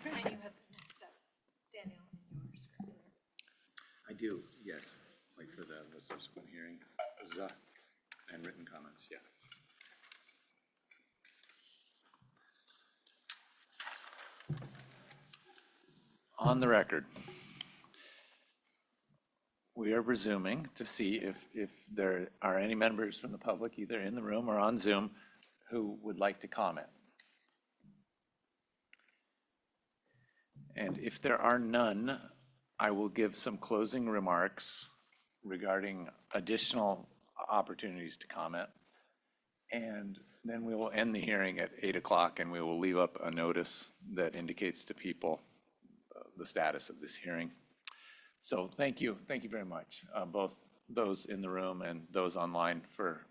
And you have the next steps, Daniel, in your script. I do, yes, like for the subsequent hearing, and written comments, yeah. On the record, we are resuming to see if there are any members from the public, either in the room or on Zoom, who would like to comment. And if there are none, I will give some closing remarks regarding additional opportunities to comment. And then we will end the hearing at 8 o'clock, and we will leave up a notice that indicates to people the status of this hearing. So thank you very much, both those in the room and those online, for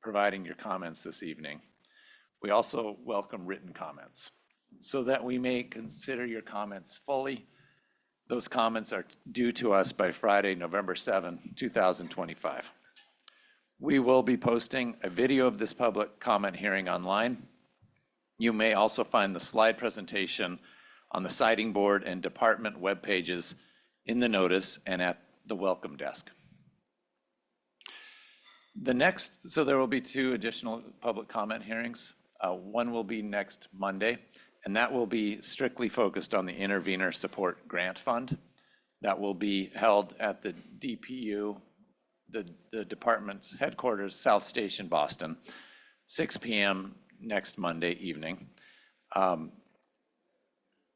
providing your comments this evening. We also welcome written comments so that we may consider your comments fully. Those comments are due to us by Friday, November 7, 2025. We will be posting a video of this public comment hearing online. You may also find the slide presentation on the siting board and department web pages in the notice and at the welcome desk. So there will be 2 additional public comment hearings. One will be next Monday, and that will be strictly focused on the Intervenor Support Grant Fund. That will be held at the DPU, the department's headquarters, South Station, Boston, 6 p.m. next Monday evening.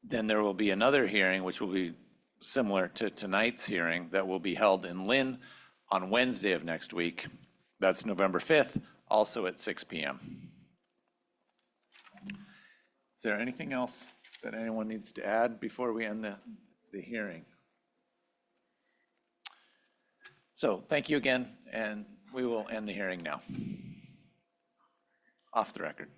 Then there will be another hearing, which will be similar to tonight's hearing, that will be held in Lynn on Wednesday of next week. That's November 5th, also at 6 p.m. Is there anything else that anyone needs to add before we end the hearing? So thank you again, and we will end the hearing now. Off the record.